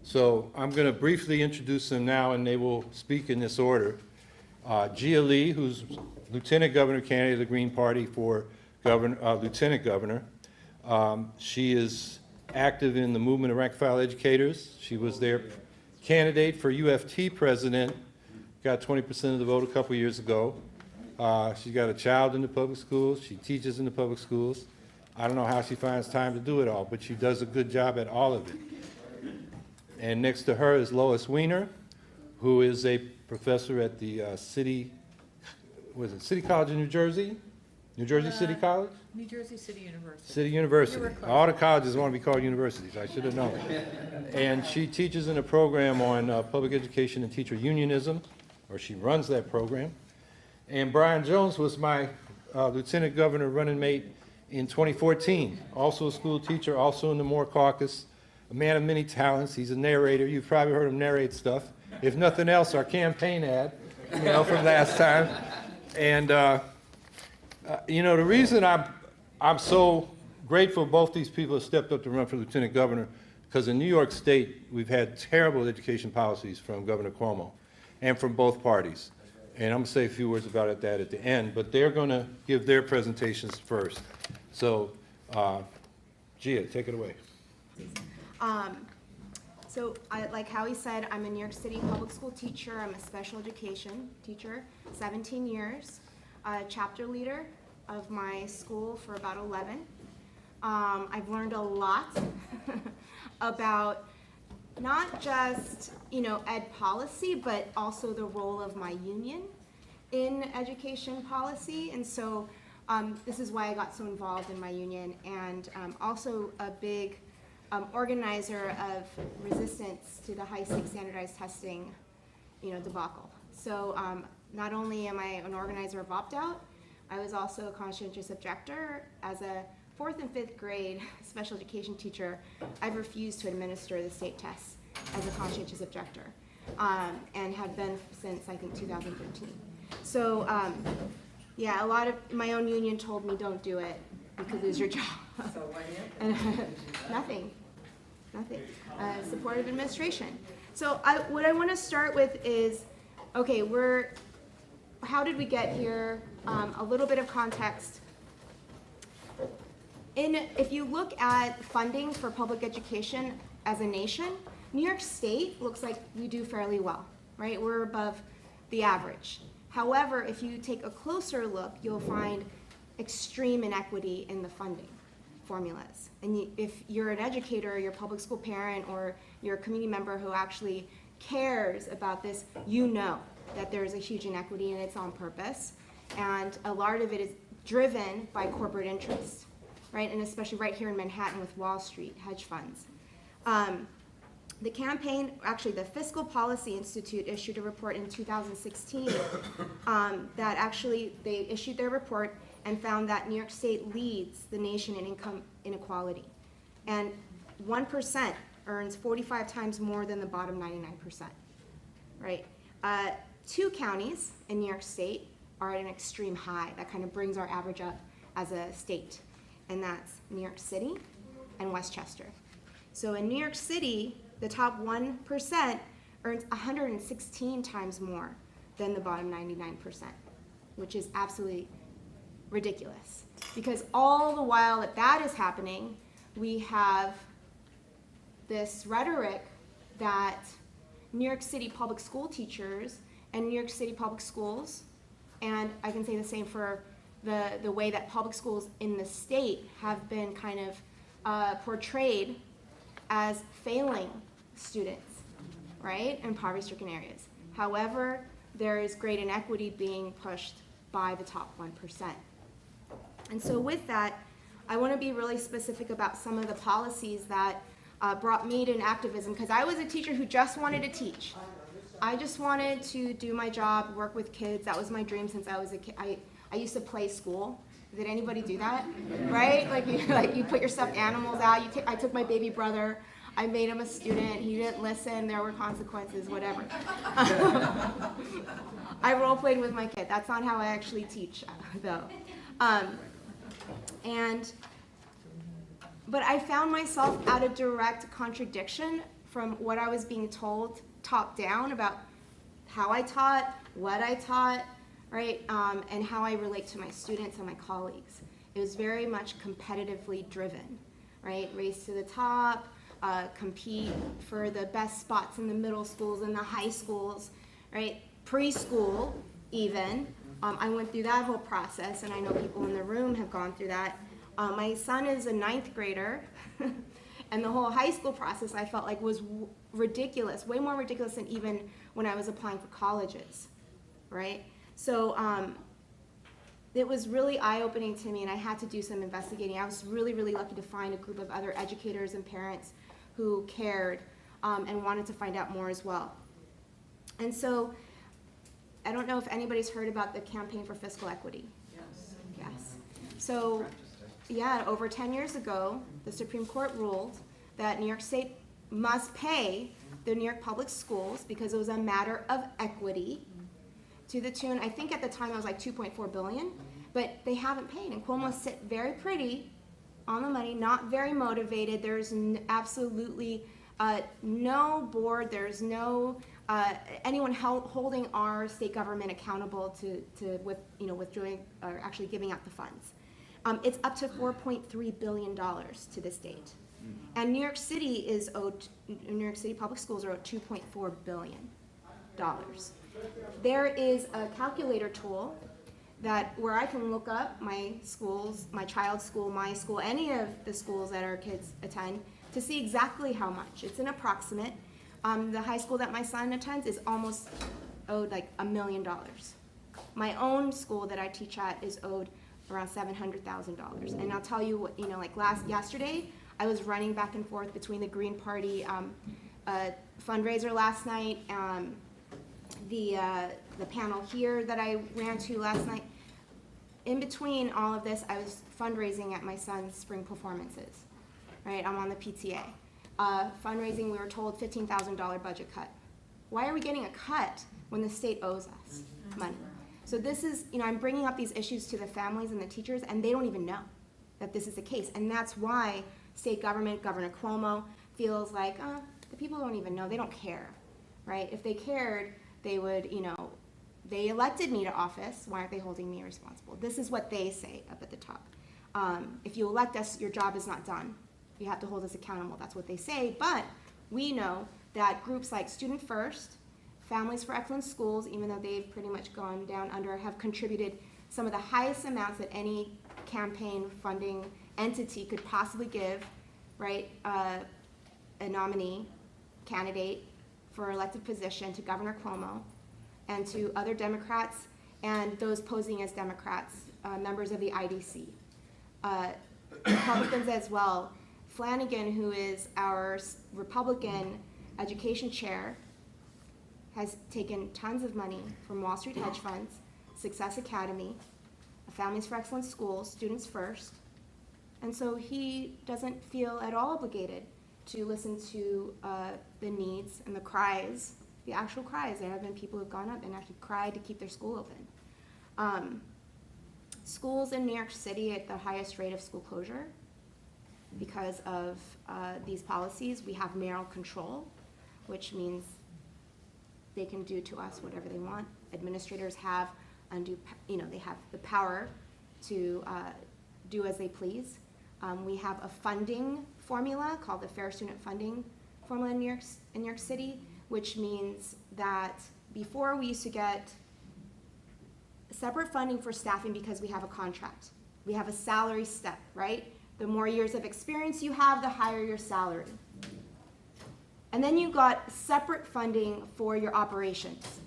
So I'm going to briefly introduce them now, and they will speak in this order. Jia Lee, who's Lieutenant Governor candidate of the Green Party for Lieutenant Governor. She is active in the movement of rank-and-file educators. She was their candidate for UFT president, got 20% of the vote a couple years ago. She's got a child in the public schools. She teaches in the public schools. I don't know how she finds time to do it all, but she does a good job at all of it. And next to her is Lois Weiner, who is a professor at the City College in New Jersey? New Jersey City College? New Jersey City University. City University. All the colleges want to be called universities. I should have known. And she teaches in a program on public education and teacher unionism, or she runs that program. And Brian Jones was my Lieutenant Governor running mate in 2014. Also a school teacher, also in the Moore Caucus, a man of many talents. He's a narrator. You've probably heard him narrate stuff. If nothing else, our campaign ad, from last time. And the reason I'm so grateful both these people have stepped up to run for Lieutenant Governor, because in New York State, we've had terrible education policies from Governor Cuomo and from both parties. And I'm going to say a few words about that at the end, but they're going to give their presentations first. So, Jia, take it away. Like Howie said, I'm a New York City public school teacher. I'm a special education teacher, 17 years, chapter leader of my school for about 11. I've learned a lot about not just, ed policy, but also the role of my union in education policy. And so this is why I got so involved in my union, and also a big organizer of resistance to the high-stakes standardized testing, debacle. So not only am I an organizer of opt-out, I was also a conscientious objector. As a 4th and 5th grade special education teacher, I've refused to administer the state tests as a conscientious objector, and have been since, I think, 2013. So yeah, a lot of my own union told me don't do it, you could lose your job. So why not? Nothing. Supportive administration. So what I want to start with is, okay, how did we get here? A little bit of context. If you look at funding for public education as a nation, New York State looks like we do fairly well, right? We're above the average. However, if you take a closer look, you'll find extreme inequity in the funding formulas. And if you're an educator, you're a public school parent, or you're a community member who actually cares about this, you know that there's a huge inequity, and it's on purpose. And a lot of it is driven by corporate interests, right? And especially right here in Manhattan with Wall Street, hedge funds. The campaign, actually the Fiscal Policy Institute issued a report in 2016 that actually they issued their report and found that New York State leads the nation in income inequality. And 1% earns 45 times more than the bottom 99%, right? 2 counties in New York State are at an extreme high. That kind of brings our average up as a state, and that's New York City and Westchester. So in New York City, the top 1% earns 116 times more than the bottom 99%, which is absolutely ridiculous. Because all the while that is happening, we have this rhetoric that New York City public school teachers and New York City public schools, and I can say the same for the way that public schools in the state have been kind of portrayed as failing students, right, in poverty-stricken areas. However, there is great inequity being pushed by the top 1%. And so with that, I want to be really specific about some of the policies that brought me to activism, because I was a teacher who just wanted to teach. I just wanted to do my job, work with kids. That was my dream since I was a kid. I used to play school. Did anybody do that? Right? Like you put your stuffed animals out. I took my baby brother. I made him a student. He didn't listen. There were consequences, whatever. I role played with my kid. That's not how I actually teach, though. But I found myself at a direct contradiction from what I was being told top down about how I taught, what I taught, right, and how I relate to my students and my colleagues. It was very much competitively driven, right? Race to the top, compete for the best spots in the middle schools and the high schools, right? Preschool, even. I went through that whole process, and I know people in the room have gone through that. My son is a 9th grader, and the whole high school process I felt like was ridiculous, way more ridiculous than even when I was applying for colleges, right? So it was really eye-opening to me, and I had to do some investigating. I was really, really lucky to find a group of other educators and parents who cared and wanted to find out more as well. And so I don't know if anybody's heard about the Campaign for Fiscal Equity. Yes. So, yeah, over 10 years ago, the Supreme Court ruled that New York State must pay the New York Public Schools because it was a matter of equity to the tune, I think at the time it was like $2.4 billion, but they haven't paid. And Cuomo sit very pretty on the money, not very motivated. There's absolutely no board, there's no anyone holding our state government accountable to withdrawing or actually giving out the funds. It's up to $4.3 billion to this date. And New York City Public Schools are owed $2.4 billion. There is a calculator tool where I can look up my schools, my child's school, my school, any of the schools that our kids attend to see exactly how much. It's an approximate. The high school that my son attends is almost owed like $1 million. My own school that I teach at is owed around $700,000. And I'll tell you what, yesterday, I was running back and forth between the Green Party fundraiser last night, the panel here that I ran to last night. In between all of this, I was fundraising at my son's spring performances, right? I'm on the PTA. Fundraising, we were told $15,000 budget cut. Why are we getting a cut when the state owes us money? So this is, I'm bringing up these issues to the families and the teachers, and they don't even know that this is the case. And that's why state government, Governor Cuomo, feels like, the people don't even know, they don't care, right? If they cared, they would, they elected me to office, why aren't they holding me responsible? This is what they say up at the top. If you elect us, your job is not done. You have to hold us accountable, that's what they say, but we know that groups like Student First, Families for Excellent Schools, even though they've pretty much gone down under, have contributed some of the highest amounts that any campaign funding entity could possibly give, right, a nominee, candidate for elected position to Governor Cuomo and to other Democrats and those posing as Democrats, members of the IDC. Republicans as well. Flanagan, who is our Republican education chair, has taken tons of money from Wall Street hedge funds, Success Academy, Families for Excellent Schools, Students First, and so he doesn't feel at all obligated to listen to the needs and the cries, the actual cries. There have been people who've gone up and actually cried to keep their school open. Schools in New York City at the highest rate of school closure because of these policies. We have mayoral control, which means they can do to us whatever they want. Administrators have they have the power to do as they please. We have a funding formula called the Fair Student Funding Formula in New York City, which means that before we used to get separate funding for staffing because we have a contract. We have a salary step, right? The more years of experience you have, the higher your salary. And then you got separate funding for your operations.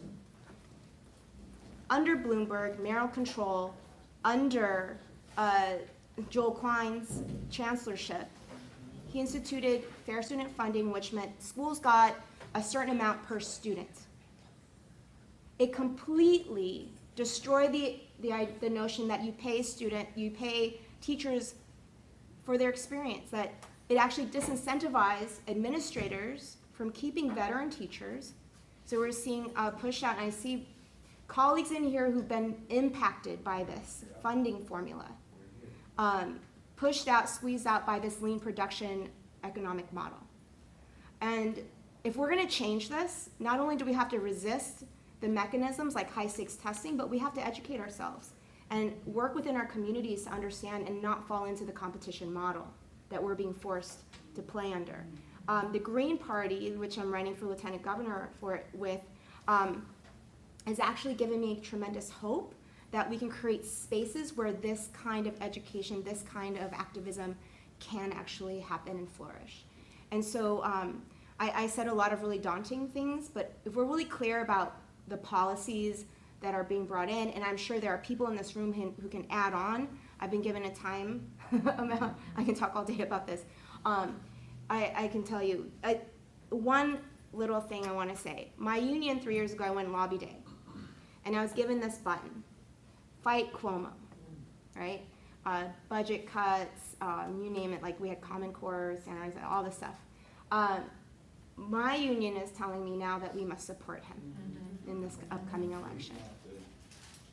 Under Bloomberg, mayoral control, under Joel Klein's chancellorship, he instituted fair student funding, which meant schools got a certain amount per student. It completely destroyed the notion that you pay teachers for their experience, that it actually disincentivized administrators from keeping veteran teachers. So we're seeing a push out, and I see colleagues in here who've been impacted by this funding formula, pushed out, squeezed out by this lean production economic model. And if we're gonna change this, not only do we have to resist the mechanisms like high-stakes testing, but we have to educate ourselves and work within our communities to understand and not fall into the competition model that we're being forced to play under. The Green Party, which I'm running for lieutenant governor with, has actually given me tremendous hope that we can create spaces where this kind of education, this kind of activism can actually happen and flourish. And so I said a lot of really daunting things, but if we're really clear about the policies that are being brought in, and I'm sure there are people in this room who can add on. I've been given a time amount. I can talk all day about this. I can tell you, one little thing I want to say. My union 3 years ago, I went lobby day, and I was given this button, fight Cuomo, right? Budget cuts, you name it, like we had Common Core, standards, all this stuff. My union is telling me now that we must support him in this upcoming election.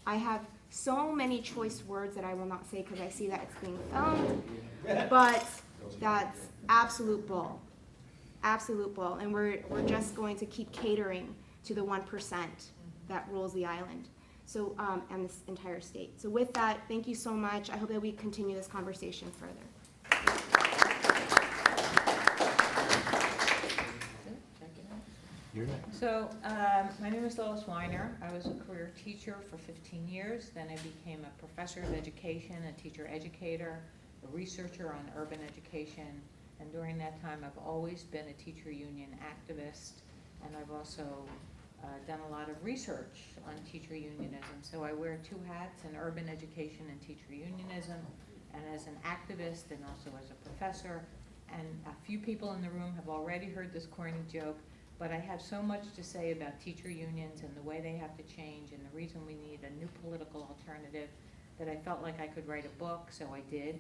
I have so many choice words that I will not say because I see that it's being filmed, but that's absolute bull. Absolute bull, and we're just going to keep catering to the 1% that rules the island, so and this entire state. So with that, thank you so much. I hope that we continue this conversation further. So, my name is Lois Weiner. I was a career teacher for 15 years. Then I became a professor of education, a teacher educator, a researcher on urban education. And during that time, I've always been a teacher union activist. And I've also done a lot of research on teacher unionism. So I wear two hats in urban education and teacher unionism, and as an activist and also as a professor. And a few people in the room have already heard this corny joke, but I have so much to say about teacher unions and the way they have to change and the reason we need a new political alternative that I felt like I could write a book, so I did.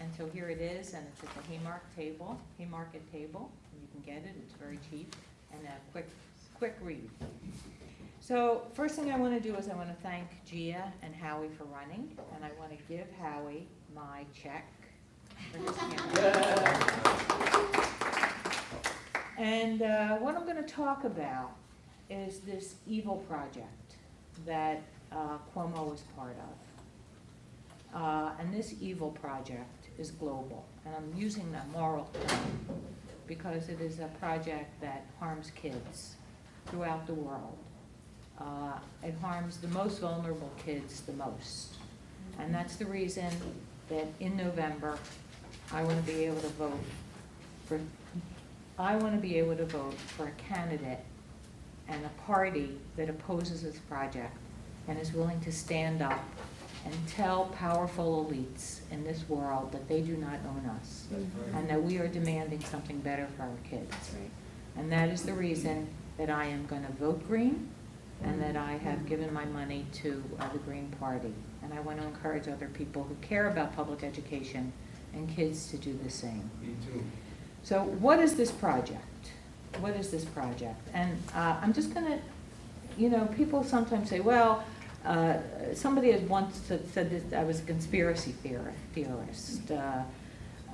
And so here it is, and it's at the Haymarket table. You can get it, it's very cheap, and a quick read. So first thing I want to do is I want to thank Jia and Howie for running, and I want to give Howie my check for his campaign. And what I'm going to talk about is this evil project that Cuomo was part of. And this evil project is global. And I'm using that moral term because it is a project that harms kids throughout the world. It harms the most vulnerable kids the most. And that's the reason that in November, I want to be able to vote for a candidate and a party that opposes this project and is willing to stand up and tell powerful elites in this world that they do not own us and that we are demanding something better for our kids. And that is the reason that I am going to vote Green and that I have given my money to the Green Party. And I want to encourage other people who care about public education and kids to do the same. Me too. So what is this project? What is this project? And I'm just going to, people sometimes say, well, somebody has once said that I was a conspiracy theorist.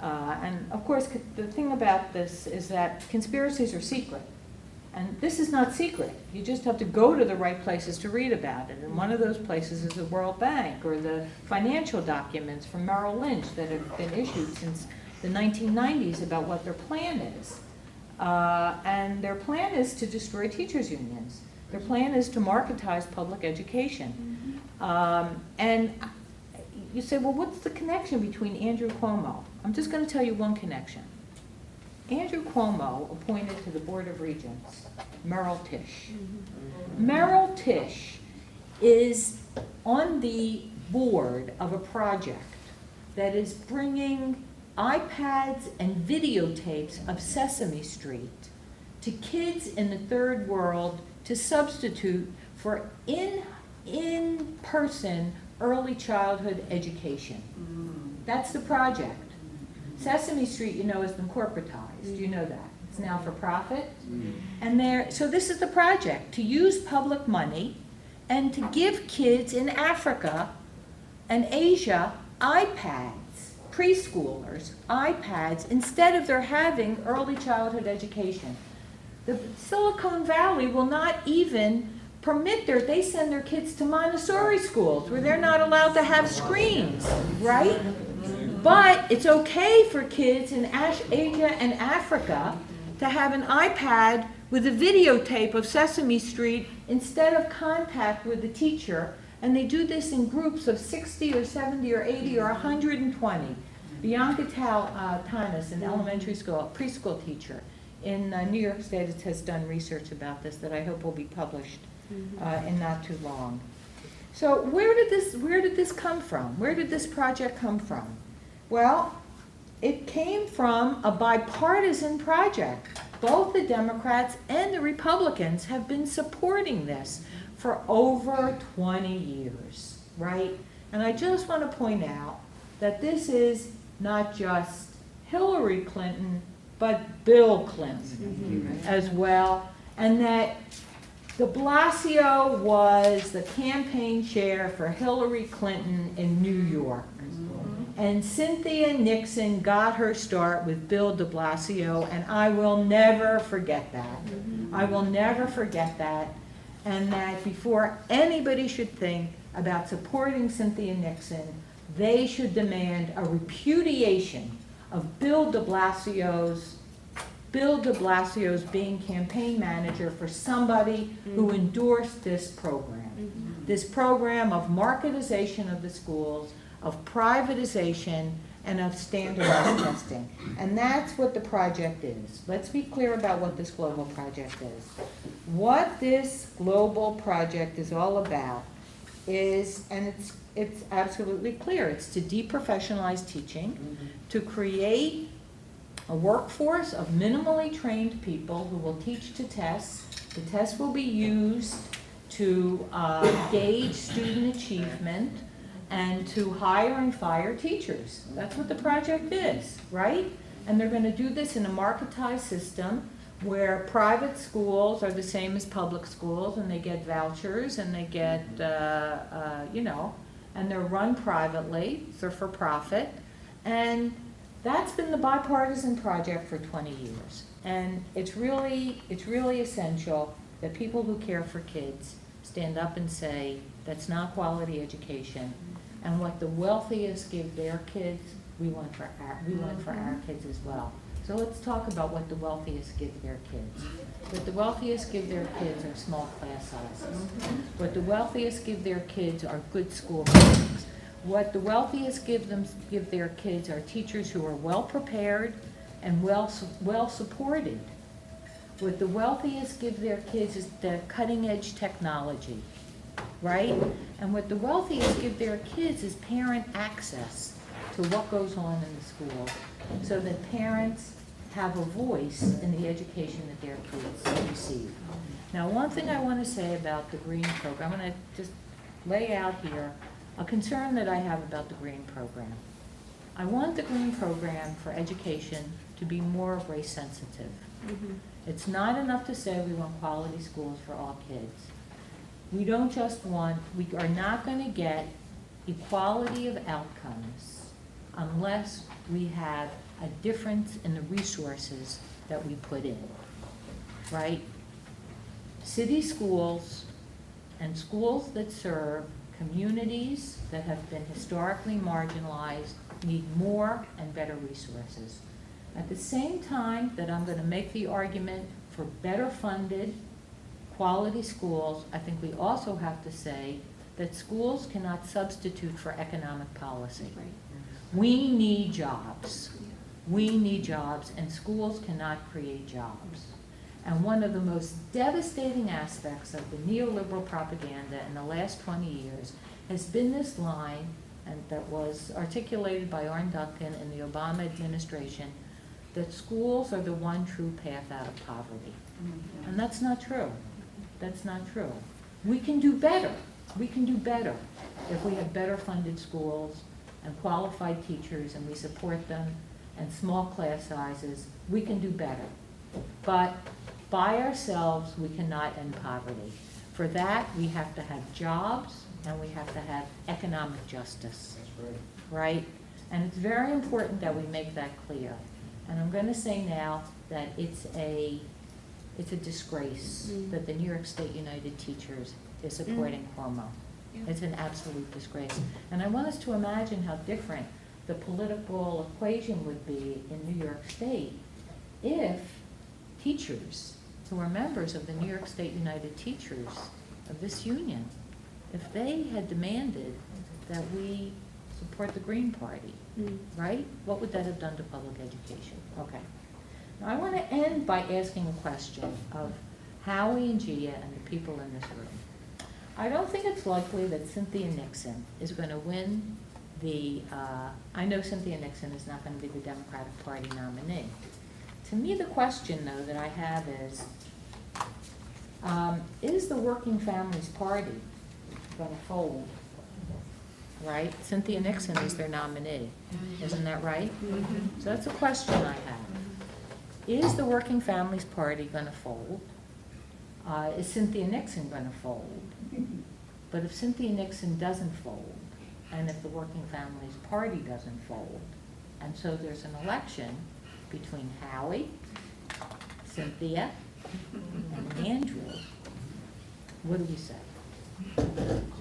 And of course, the thing about this is that conspiracies are secret. And this is not secret. You just have to go to the right places to read about it. And one of those places is the World Bank or the financial documents from Merrill Lynch that have been issued since the 1990s about what their plan is. And their plan is to destroy teachers' unions. Their plan is to marketize public education. And you say, well, what's the connection between Andrew Cuomo? I'm just going to tell you one connection. Andrew Cuomo appointed to the Board of Regents Merrill Tisch. Merrill Tisch is on the board of a project that is bringing iPads and videotapes of Sesame Street to kids in the third world to substitute for in-person early childhood education. That's the project. Sesame Street, has been corporatized. You know that. It's now for profit. And so this is the project, to use public money and to give kids in Africa and Asia iPads, preschoolers, iPads, instead of their having early childhood education. The Silicon Valley will not even permit they send their kids to Montessori schools where they're not allowed to have screens, right? But it's okay for kids in Asia and Africa to have an iPad with a videotape of Sesame Street instead of contact with the teacher. And they do this in groups of 60 or 70 or 80 or 120. Bianca Tanis, an elementary school, preschool teacher in New York State, has done research about this that I hope will be published in not too long. So where did this come from? Where did this project come from? Well, it came from a bipartisan project. Both the Democrats and the Republicans have been supporting this for over 20 years, right? And I just want to point out that this is not just Hillary Clinton, but Bill Clinton as well, and that de Blasio was the campaign chair for Hillary Clinton in New York. And Cynthia Nixon got her start with Bill de Blasio, and I will never forget that. I will never forget that. And that before anybody should think about supporting Cynthia Nixon, they should demand a repudiation of Bill de Blasio's being campaign manager for somebody who endorsed this program of marketization of the schools, of privatization, and of standardized testing. And that's what the project is. Let's be clear about what this global project is. What this global project is all about is, and it's absolutely clear, it's to deprofessionalize teaching, to create a workforce of minimally trained people who will teach to tests. The tests will be used to gauge student achievement and to hire and fire teachers. That's what the project is, right? And they're going to do this in a marketized system where private schools are the same as public schools, and they get vouchers, and they get, and they're run privately, they're for profit. And that's been the bipartisan project for 20 years. And it's really essential that people who care for kids stand up and say, that's not quality education. And what the wealthiest give their kids, we want for our kids as well. So let's talk about what the wealthiest give their kids. What the wealthiest give their kids are small class sizes. What the wealthiest give their kids are good school buildings. What the wealthiest give their kids are teachers who are well prepared and well supported. What the wealthiest give their kids is the cutting edge technology, right? And what the wealthiest give their kids is parent access to what goes on in the school, so that parents have a voice in the education that their kids receive. Now, one thing I want to say about the green program, I'm going to just lay out here a concern that I have about the green program. I want the green program for education to be more race sensitive. It's not enough to say we want quality schools for all kids. We are not going to get equality of outcomes unless we have a difference in the resources that we put in, right? City schools and schools that serve communities that have been historically marginalized need more and better resources. At the same time that I'm going to make the argument for better funded, quality schools, I think we also have to say that schools cannot substitute for economic policy. Right. We need jobs. We need jobs, and schools cannot create jobs. And one of the most devastating aspects of the neoliberal propaganda in the last 20 years has been this line, and that was articulated by Arne Duncan in the Obama administration, that schools are the one true path out of poverty. And that's not true. That's not true. We can do better. We can do better if we have better funded schools and qualified teachers, and we support them, and small class sizes. We can do better. But by ourselves, we cannot end poverty. For that, we have to have jobs, and we have to have economic justice. That's right. And it's very important that we make that clear. And I'm going to say now that it's it's a disgrace that the New York State United Teachers is supporting Cuomo. Yeah. It's an absolute disgrace. And I want us to imagine how different the political equation would be in New York State if teachers who are members of the New York State United Teachers of this union, if they had demanded that we support the Green Party, right? What would that have done to public education? Okay. Now I want to end by asking a question of Howie and Jia and the people in this room. I don't think it's likely that Cynthia Nixon is going to win the, I know Cynthia Nixon is not going to be the Democratic Party nominee. To me, the question, though, that I have is the Working Families Party going to fold? Right? Cynthia Nixon is their nominee. Isn't that right? So that's a question I have. Is the Working Families Party going to fold? Is Cynthia Nixon going to fold? But if Cynthia Nixon doesn't fold, and if the Working Families Party doesn't fold, and so there's an election between Howie, Cynthia, and Andrew, what do we say?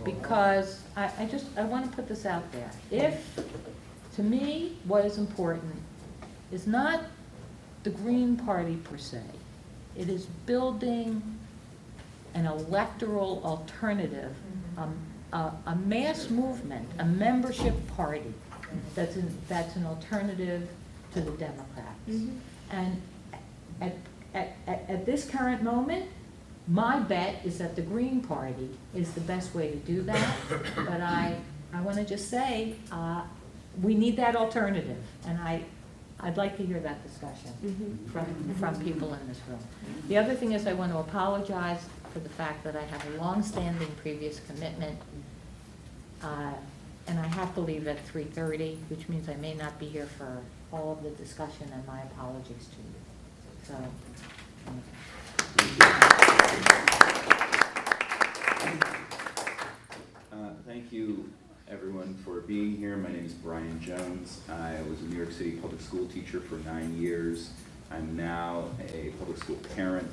Because I want to put this out there. If, to me, what is important is not the Green Party per se. It is building an electoral alternative, a mass movement, a membership party that's an alternative to the Democrats. And at this current moment, my bet is that the Green Party is the best way to do that. But I want to just say, we need that alternative. And I'd like to hear that discussion from people in this room. The other thing is I want to apologize for the fact that I have a long-standing previous commitment, and I have to leave at 3:30, which means I may not be here for all of the discussion, and my apologies to you. So, thank you, everyone, for being here. My name is Brian Jones. I was a New York City public school teacher for 9 years. I'm now a public school parent.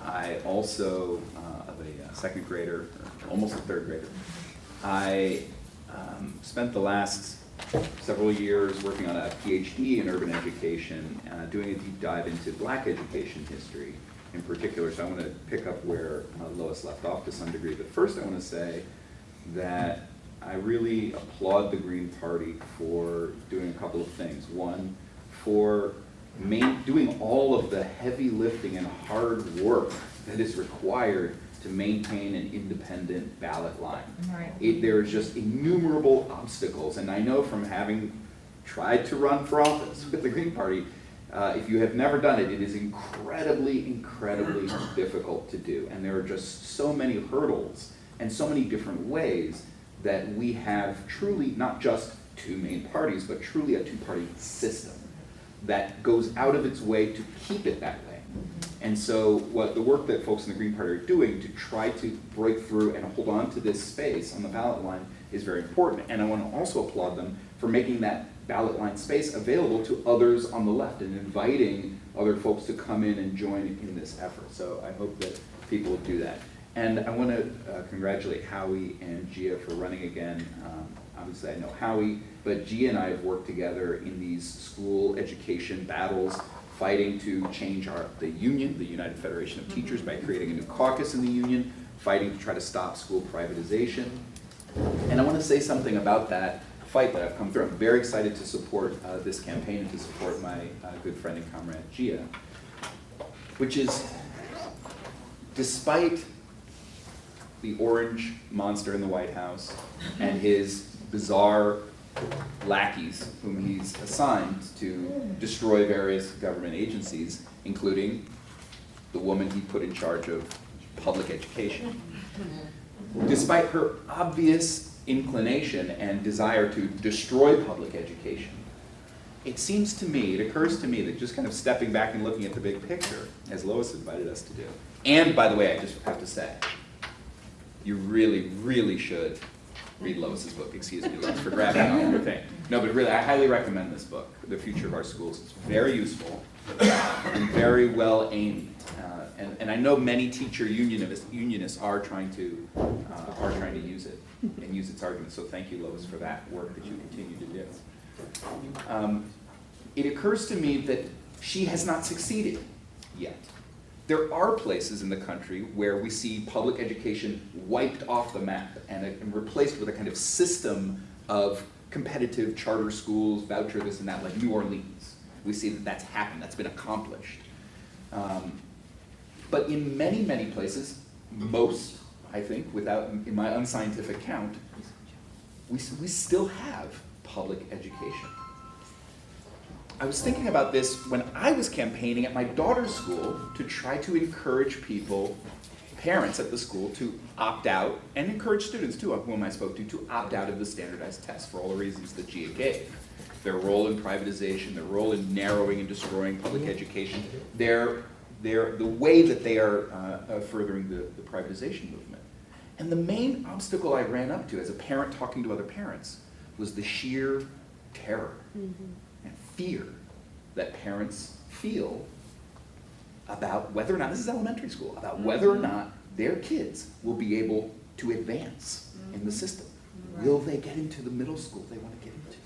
I also of a second grader, or almost a third grader. I spent the last several years working on a PhD in urban education, doing a deep dive into Black education history in particular. So I want to pick up where Lois left off to some degree. But first I want to say that I really applaud the Green Party for doing a couple of things. One, for doing all of the heavy lifting and hard work that is required to maintain an independent ballot line. right. There's just innumerable obstacles, and I know from having tried to run for office with the Green Party, if you have never done it, it is incredibly, incredibly difficult to do. And there are just so many hurdles and so many different ways that we have truly not just two main parties, but truly a two-party system that goes out of its way to keep it that way. And so what the work that folks in the Green Party are doing to try to break through and hold on to this space on the ballot line is very important. And I want to also applaud them for making that ballot line space available to others on the left and inviting other folks to come in and join in this effort. So I hope that people will do that. And I want to congratulate Howie and Jia for running again. Obviously I know Howie, but Jia and I have worked together in these school education battles, fighting to change the union, the United Federation of Teachers, by creating a new caucus in the union, fighting to try to stop school privatization. And I want to say something about that fight that I've come through. I'm very excited to support this campaign and to support my good friend and comrade Jia, which is, despite the orange monster in the White House and his bizarre lackeys whom he's assigned to destroy various government agencies, including the woman he put in charge of public education. Despite her obvious inclination and desire to destroy public education, it seems to me, it occurs to me that just kind of stepping back and looking at the big picture, as Lois invited us to do, and by the way, I just have to say, you really, really should read Lois's book. Excuse me, Lois, for grabbing on your thing. No, but really, I highly recommend this book, The Future of Our Schools. It's very useful and very well aimed And I know many teacher unionists are trying to use it and use its arguments. So thank you, Lois, for that work that you continue to do. It occurs to me that she has not succeeded yet. There are places in the country where we see public education wiped off the map and replaced with a kind of system of competitive charter schools, voucher this and that, like New Orleans. We see that that's happened, that's been accomplished. But in many, many places, most, I think, in my unscientific count, we still have public education. I was thinking about this when I was campaigning at my daughter's school to try to encourage people, parents at the school, to opt out, and encourage students too, whom I spoke to opt out of the standardized test for all the reasons that Jia gave. Their role in privatization, their role in narrowing and destroying public education, the way that they are furthering the privatization movement. And the main obstacle I ran up to as a parent talking to other parents was the sheer terror and fear that parents feel about whether or not, this is elementary school, about whether or not their kids will be able to advance in the system. Right. Will they get into the middle school they want to get into?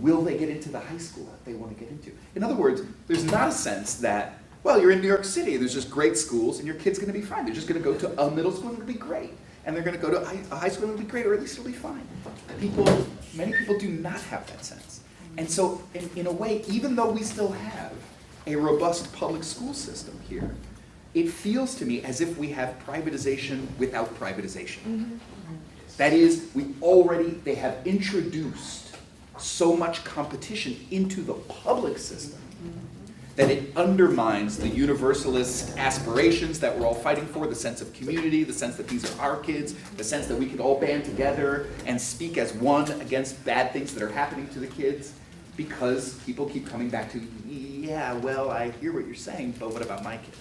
Will they get into the high school that they want to get into? In other words, there's not a sense that, well, you're in New York City, there's just great schools and your kid's going to be fine. They're just going to go to a middle school and it'll be great. And they're going to go to a high school and it'll be great, or at least it'll be fine. Many people do not have that sense. And so, in a way, even though we still have a robust public school system here, it feels to me as if we have privatization without privatization. That is, they have introduced so much competition into the public system that it undermines the universalist aspirations that we're all fighting for, the sense of community, the sense that these are our kids, the sense that we can all band together and speak as one against bad things that are happening to the kids, because people keep coming back to, yeah, well, I hear what you're saying, but what about my kid?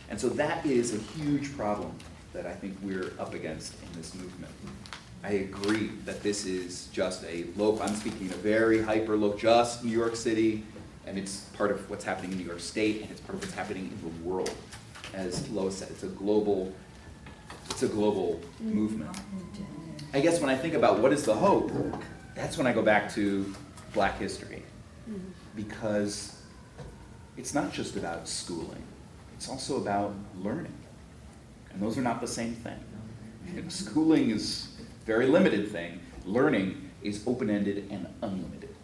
And so that is a huge problem that I think we're up against in this movement. I agree that this is just I'm speaking a very hyper-local, just New York City, and it's part of what's happening in New York State, and it's part of what's happening in the world. As Lois said, it's a global movement. I guess when I think about what is the hope, that's when I go back to Black history. Because it's not just about schooling, it's also about learning. And those are not the same thing. Schooling is a very limited thing. Learning is open-ended and unlimited.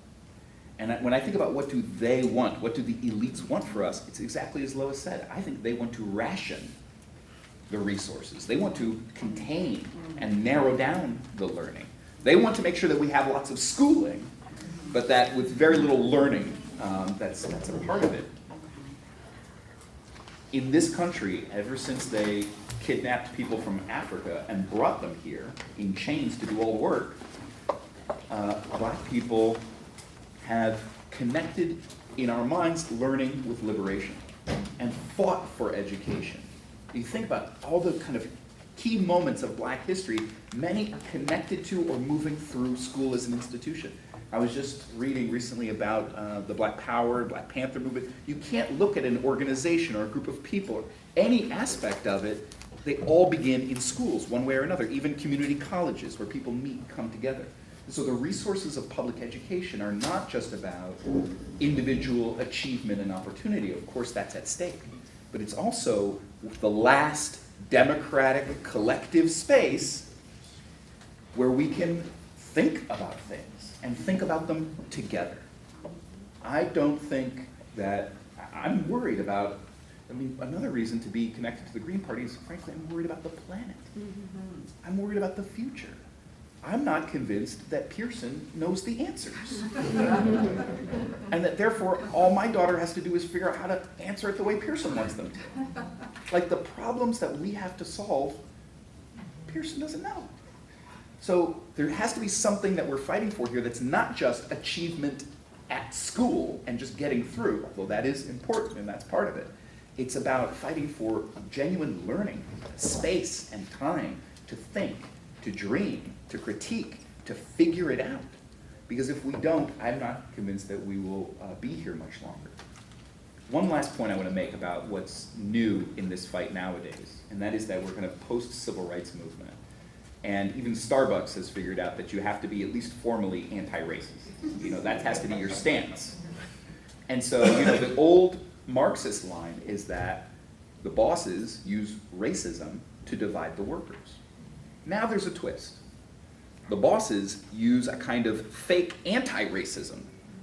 And when I think about what do they want, what do the elites want for us, it's exactly as Lois said. I think they want to ration the resources. They want to contain and narrow down the learning. They want to make sure that we have lots of schooling, but that with very little learning, that's a part of it. In this country, ever since they kidnapped people from Africa and brought them here in chains to do all the work, Black people have connected in our minds learning with liberation and fought for education. You think about all the kind of key moments of Black history, many are connected to or moving through school as an institution. I was just reading recently about the Black Power, Black Panther movement. You can't look at an organization or a group of people, any aspect of it, they all begin in schools, one way or another, even community colleges where people meet, come together. So the resources of public education are not just about individual achievement and opportunity. Of course, that's at stake. But it's also the last democratic collective space where we can think about things and think about them together. I don't think that, I'm worried about, another reason to be connected to the Green Party is, frankly, I'm worried about the planet. I'm worried about the future. I'm not convinced that Pearson knows the answers. And that therefore, all my daughter has to do is figure out how to answer it the way Pearson wants them to. Like the problems that we have to solve, Pearson doesn't know. So there has to be something that we're fighting for here that's not just achievement at school and just getting through, although that is important and that's part of it. It's about fighting for genuine learning, space and time to think, to dream, to critique, to figure it out. Because if we don't, I'm not convinced that we will be here much longer. one last point I want to make about what's new in this fight nowadays, and that is that we're kind of post-civil rights movement. And even Starbucks has figured out that you have to be at least formally anti-racist. You know, that has to be your stance. And so, you know, the old Marxist line is that the bosses use racism to divide the workers. Now there's a twist. The bosses use a kind of fake anti-racism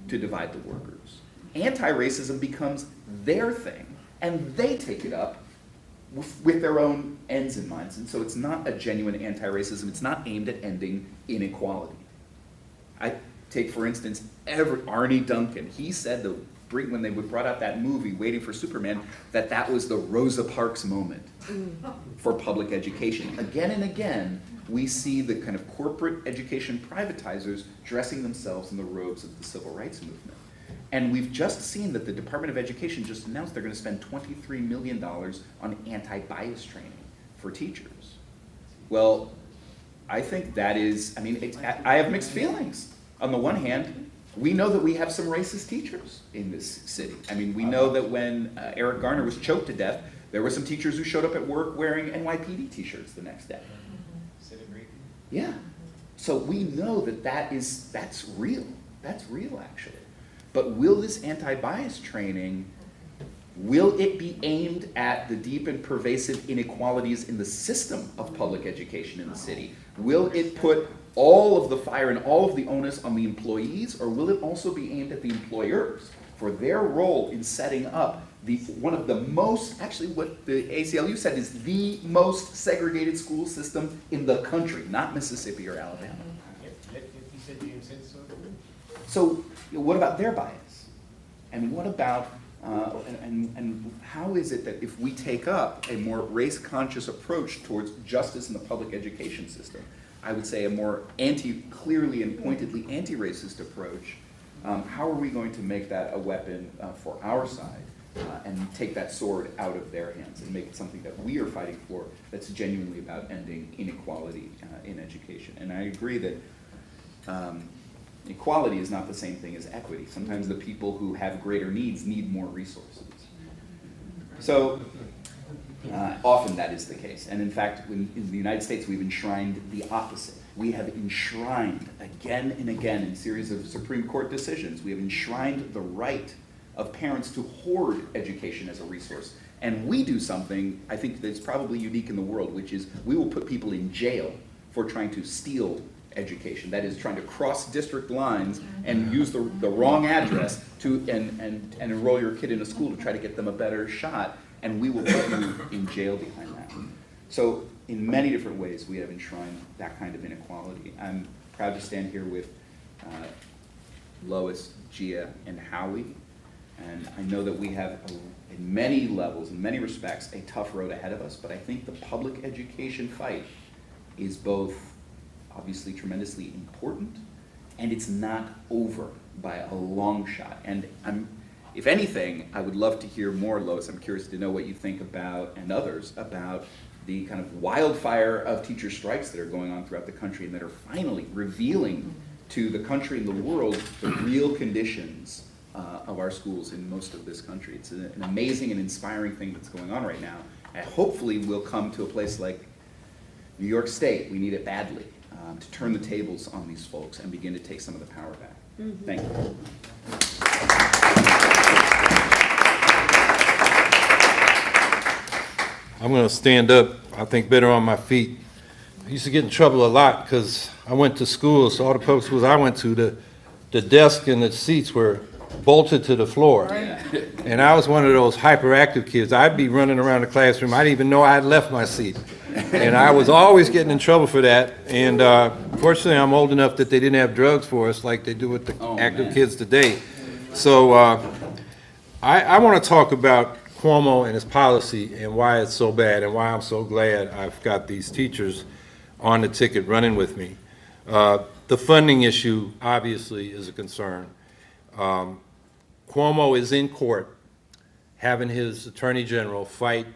to divide the workers. Anti-racism becomes their thing, and they take it up with their own ends in mind. And so it's not a genuine anti-racism. It's not aimed at ending inequality. I take, for instance, Arnie Duncan. He said when they brought out that movie, Waiting for Superman, that was the Rosa Parks moment for public education. Again and again, we see the kind of corporate education privatizers dressing themselves in the robes of the civil rights movement. And we've just seen that the Department of Education just announced they're going to spend $23 million on anti-bias training for teachers. Well, I think that is, I mean, I have mixed feelings. On the one hand, we know that we have some racist teachers in this city. I mean, we know that when Eric Garner was choked to death, there were some teachers who showed up at work wearing NYPD t-shirts the next day. Yeah. So we know that's real. That's real, actually. But will this anti-bias training, will it be aimed at the deep and pervasive inequalities in the system of public education in the city? Will it put all of the fire and all of the onus on the employees, or will it also be aimed at the employers for their role in setting up one of the most, actually what the ACLU said is the most segregated school system in the country, not Mississippi or Alabama. So what about their bias? And what about, and how is it that if we take up a more race-conscious approach towards justice in the public education system, I would say a more clearly and pointedly anti-racist approach, how are we going to make that a weapon for our side and take that sword out of their hands and make it something that we are fighting for that's genuinely about ending inequality in education? And I agree that equality is not the same thing as equity. Sometimes the people who have greater needs need more resources. So often that is the case. And in fact, in the United States, we've enshrined the opposite. We have enshrined again and again in a series of Supreme Court decisions, we have enshrined the right of parents to hoard education as a resource. And we do something, I think, that's probably unique in the world, which is we will put people in jail for trying to steal education. That is, trying to cross district lines and use the wrong address to and enroll your kid in a school to try to get them a better shot, and we will put you in jail behind that. So in many different ways, we have enshrined that kind of inequality. I'm proud to stand here with Lois, Jia, and Howie, and I know that we have, in many levels, in many respects, a tough road ahead of us, but I think the public education fight is both obviously tremendously important, and it's not over by a long shot. And if anything, I would love to hear more, Lois. I'm curious to know what you think about, and others, about the kind of wildfire of teacher strikes that are going on throughout the country and that are finally revealing to the country and the world the real conditions of our schools in most of this country. It's an amazing and inspiring thing that's going on right now. And hopefully we'll come to a place like New York State. We need it badly to turn the tables on these folks and begin to take some of the power back. Thank you. I'm going to stand up, I think, better on my feet. I used to get in trouble a lot because I went to schools, all the public schools I went to, the desk and the seats were bolted to the floor. And I was one of those hyperactive kids. I'd be running around the classroom. I didn't even know I'd left my seat. And I was always getting in trouble for that. And fortunately, I'm old enough that they didn't have drugs for us like they do with the active kids today. So I want to talk about Cuomo and his policy and why it's so bad and why I'm so glad I've got these teachers on the ticket running with me. The funding issue obviously is a concern. Cuomo is in court having his attorney general fight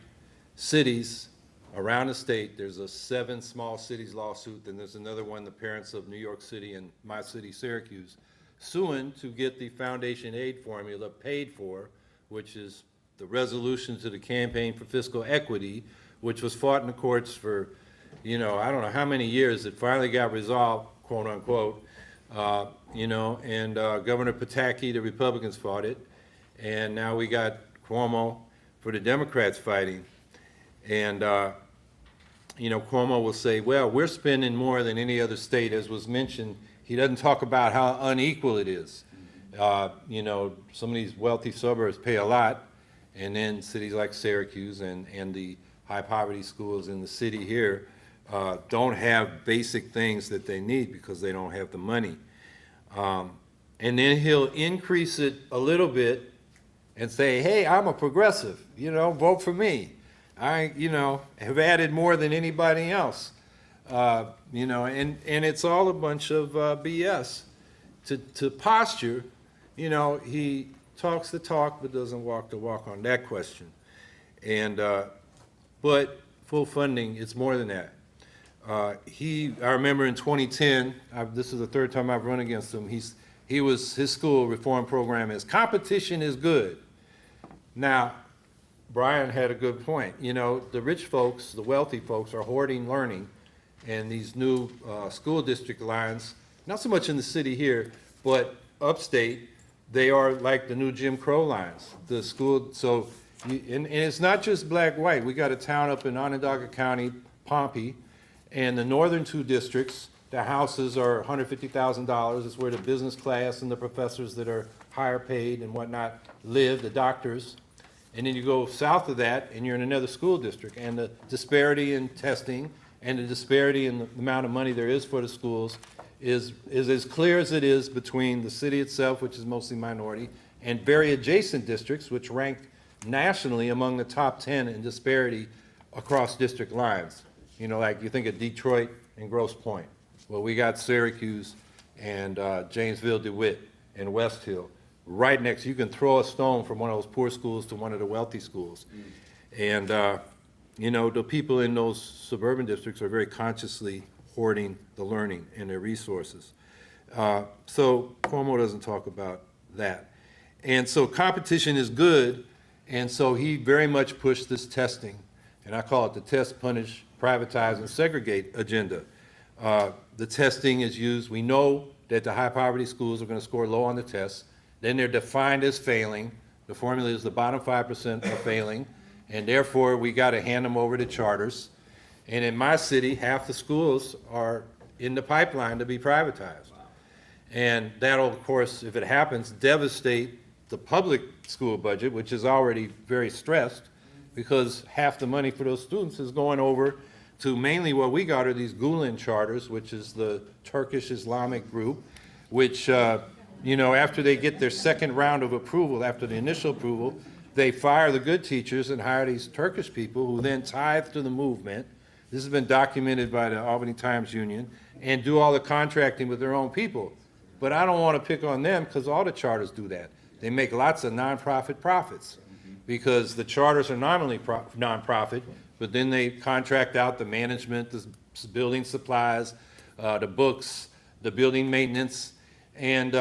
cities around the state. There's a 7 small cities lawsuit, and there's another one, the parents of New York City and my city, Syracuse, suing to get the foundation aid formula paid for which is the resolution to the Campaign for Fiscal Equity, which was fought in the courts for, I don't know how many years. It finally got resolved, quote unquote, and Governor Pataki, the Republicans fought it, and now we got Cuomo for the Democrats fighting. And, Cuomo will say, well, we're spending more than any other state, as was mentioned. He doesn't talk about how unequal it is. Some of these wealthy suburbs pay a lot, and then cities like Syracuse and the high poverty schools in the city here don't have basic things that they need because they don't have the money. And then he'll increase it a little bit and say, hey, I'm a progressive, vote for me. I, have added more than anybody else. And it's all a bunch of BS to posture. He talks the talk but doesn't walk the walk on that question. And but full funding, it's more than that. I remember in 2010, this is the third time I've run against him. His school reform program is competition is good. Now, Brian had a good point. The rich folks, the wealthy folks are hoarding learning, and these new school district lines, not so much in the city here, but upstate, they are like the new Jim Crow lines. The school, and it's not just black-white. We got a town up in Onondaga County, Pompey, and the northern two districts, the houses are $150,000. It's where the business class and the professors that are higher paid and whatnot live, the doctors. And then you go south of that, and you're in another school district. And the disparity in testing and the disparity in the amount of money there is for the schools is as clear as it is between the city itself, which is mostly minority, and very adjacent districts, which rank nationally among the top 10 in disparity across district lines. Like you think of Detroit and Grosse Pointe. Well, we got Syracuse and Janesville, DeWitt, and West Hill right next. You can throw a stone from one of those poor schools to one of the wealthy schools. And, the people in those suburban districts are very consciously hoarding the learning and their resources. So Cuomo doesn't talk about that. And so competition is good, and so he very much pushed this testing, and I call it the test, punish, privatize, and segregate agenda. The testing is used. We know that the high poverty schools are going to score low on the tests. Then they're defined as failing. The formula is the bottom 5% are failing, and therefore we got to hand them over to charters. And in my city, half the schools are in the pipeline to be privatized. And that'll, of course, if it happens, devastate the public school budget, which is already very stressed, because half the money for those students is going over to mainly what we got are these Gulen charters, which is the Turkish Islamic group, which, after they get their second round of approval, after the initial approval, they fire the good teachers and hire these Turkish people who then tithe to the movement. This has been documented by the Albany Times Union, and do all the contracting with their own people. But I don't want to pick on them because all the charters do that. They make lots of nonprofit profits because the charters are nominally nonprofit, but then they contract out the management, the building supplies, the books, the building maintenance, and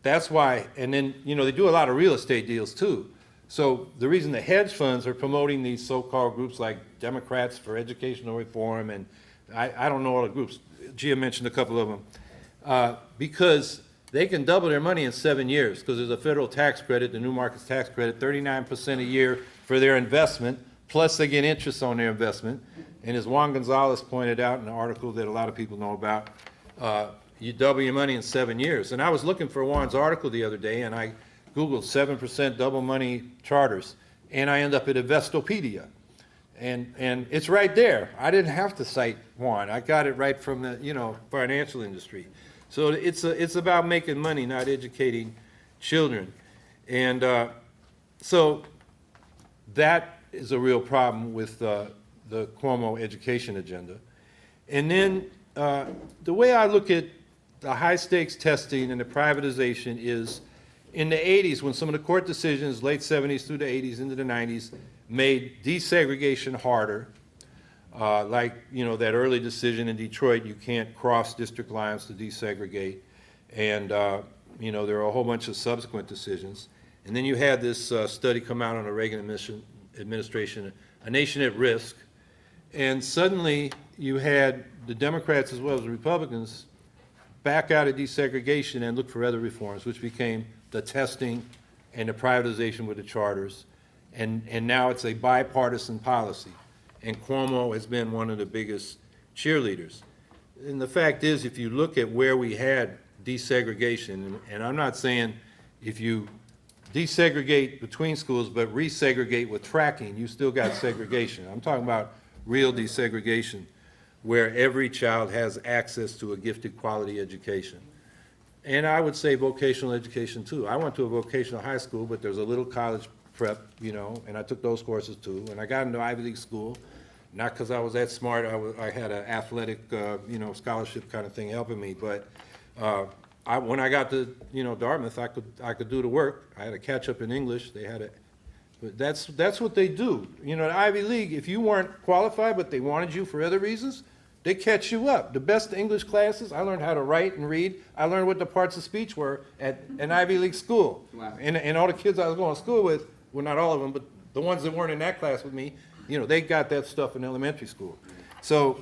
that's why. And then, they do a lot of real estate deals too. So the reason the hedge funds are promoting these so-called groups like Democrats for Educational Reform, and I don't know all the groups, Jia mentioned a couple of them, because they can double their money in 7 years because there's a federal tax credit, the New Markets Tax Credit, 39% a year for their investment, plus they get interest on their investment. And as Juan Gonzalez pointed out in an article that a lot of people know about, you double your money in 7 years. And I was looking for Juan's article the other day, and I Googled 7% double money charters, and I end up at Investopedia. And it's right there. I didn't have to cite Juan. I got it right from the financial industry. So it's about making money, not educating children. And so that is a real problem with the Cuomo education agenda. And then the way I look at the high-stakes testing and the privatization is in the 80s, when some of the court decisions, late 70s through the 80s into the 90s, made desegregation harder, like that early decision in Detroit, you can't cross district lines to desegregate, and there are a whole bunch of subsequent decisions. And then you had this study come out on the Reagan administration, A Nation at Risk. And suddenly you had the Democrats as well as the Republicans back out of desegregation and look for other reforms, which became the testing and the privatization with the charters. And now it's a bipartisan policy. And Cuomo has been one of the biggest cheerleaders. And the fact is, if you look at where we had desegregation, and I'm not saying if you desegregate between schools but resegregate with tracking, you still got segregation. I'm talking about real desegregation, where every child has access to a gifted quality education. And I would say vocational education too. I went to a vocational high school, but there's a little college prep, you know, and I took those courses too. And I got into Ivy League school, not because I was that smart. I had an athletic, you know, scholarship kind of thing helping me. But when I got to, you know, Dartmouth, I could do the work. I had a catch up in English. They had a, but that's what they do. You know, the Ivy League, if you weren't qualified, but they wanted you for other reasons, they catch you up. The best English classes, I learned how to write and read. I learned what the parts of speech were at an Ivy League school. Wow. And all the kids I was going to school with, well, not all of them, but the ones that weren't in that class with me, you know, they got that stuff in elementary school. So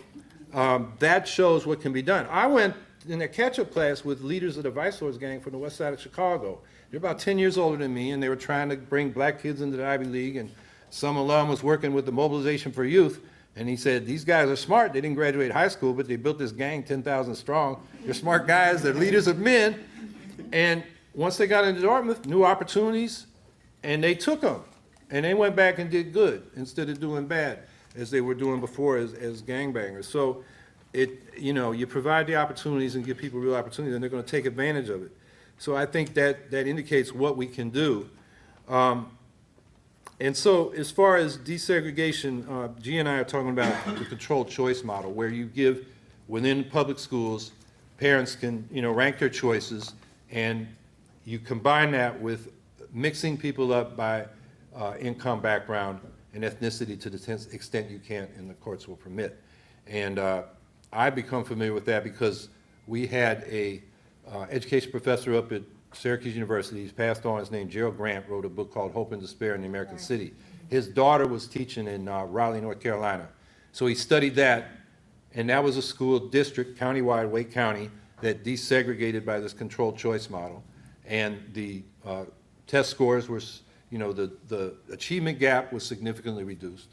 that shows what can be done. I went in a catch-up class with leaders of the Vice Lords gang from the west side of Chicago. They're about 10 years older than me, and they were trying to bring black kids into the Ivy League, and some alum was working with the Mobilization for Youth, and he said, these guys are smart. They didn't graduate high school, but they built this gang 10,000 strong. They're smart guys. They're leaders of men. And once they got into Dartmouth, new opportunities, and they took them. And they went back and did good instead of doing bad as they were doing before as gangbangers. So you know, you provide the opportunities and give people real opportunities, and they're going to take advantage of it. So I think that indicates what we can do. And so as far as desegregation, Jia and I are talking about the controlled choice model, where you give, within public schools, parents can, you know, rank their choices, and you combine that with mixing people up by income background and ethnicity to the extent you can and the courts will permit. And I've become familiar with that because we had a education professor up at Syracuse University. He's passed on. His name Gerald Grant, wrote a book called Hope and Despair in the American City. His daughter was teaching in Raleigh, North Carolina. So he studied that, and that was a school district, countywide, Wake County, that desegregated by this controlled choice model. And the test scores were, you know, the achievement gap was significantly reduced.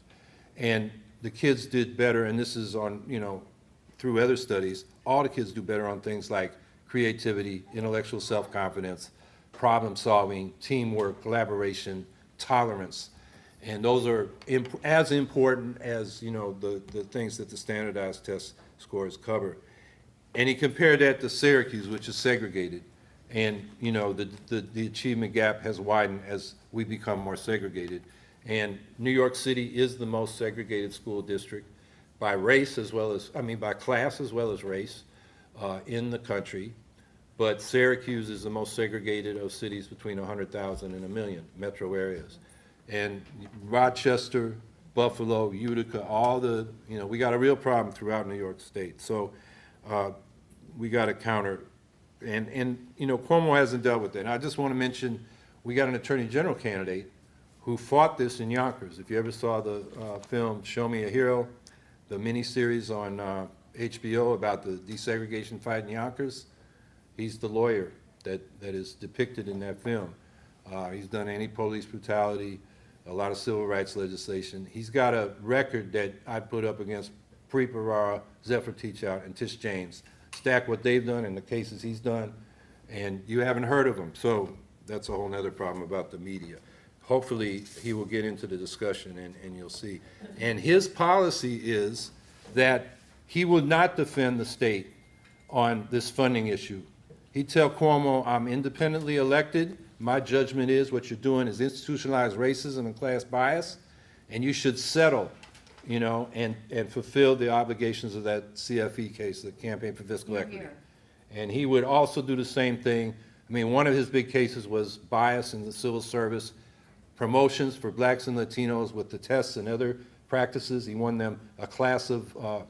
And the kids did better, and this is on, you know, through other studies, all the kids do better on things like creativity, intellectual self-confidence, problem solving, teamwork, collaboration, tolerance. And those are as important as, you know, the things that the standardized test scores cover. And he compared that to Syracuse, which is segregated. And, you know, the achievement gap has widened as we become more segregated. And New York City is the most segregated school district by race as well as, I mean, by class as well as race in the country. But Syracuse is the most segregated of cities between 100,000 and 1 million metro areas. And Rochester, Buffalo, Utica, all the, you know, we got a real problem throughout New York State. So we got to counter, and you know, Cuomo hasn't dealt with that. And I just want to mention, we got an attorney general candidate who fought this in Yonkers. If you ever saw the film Show Me a Hero, the miniseries on HBO about the desegregation fight in Yonkers, he's the lawyer that is depicted in that film. He's done anti-police brutality, a lot of civil rights legislation. He's got a record that I'd put up against Preet Bharara, Zephyr Teachout, and Tish James. Stack what they've done and the cases he's done, and you haven't heard of him. So that's a whole nother problem about the media. Hopefully he will get into the discussion and you'll see. And his policy is that he will not defend the state on this funding issue. He'd tell Cuomo, I'm independently elected. My judgment is what you're doing is institutionalized racism and class bias, and you should settle, you know, and fulfill the obligations of that CFE case, the Campaign for Fiscal Equity. And he would also do the same thing. I mean, one of his big cases was bias in the civil service, promotions for blacks and Latinos with the tests and other practices. He won them a class of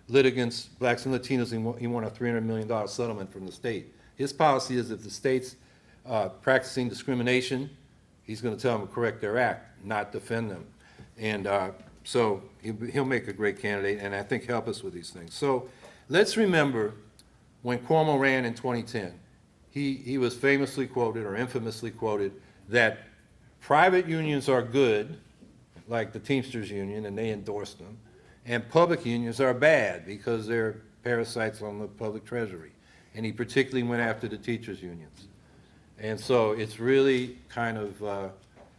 litigants, blacks and Latinos. He won a $300 million settlement from the state. His policy is if the state's practicing discrimination He's gonna tell them to correct their act, not defend them. And so he'll make a great candidate, and I think help us with these things. So let's remember when Cuomo ran in 2010, he was famously quoted or infamously quoted that private unions are good, like the Teamsters Union, and they endorsed them, and public unions are bad because they're parasites on the public treasury. And he particularly went after the teachers' unions. And so it's really kind of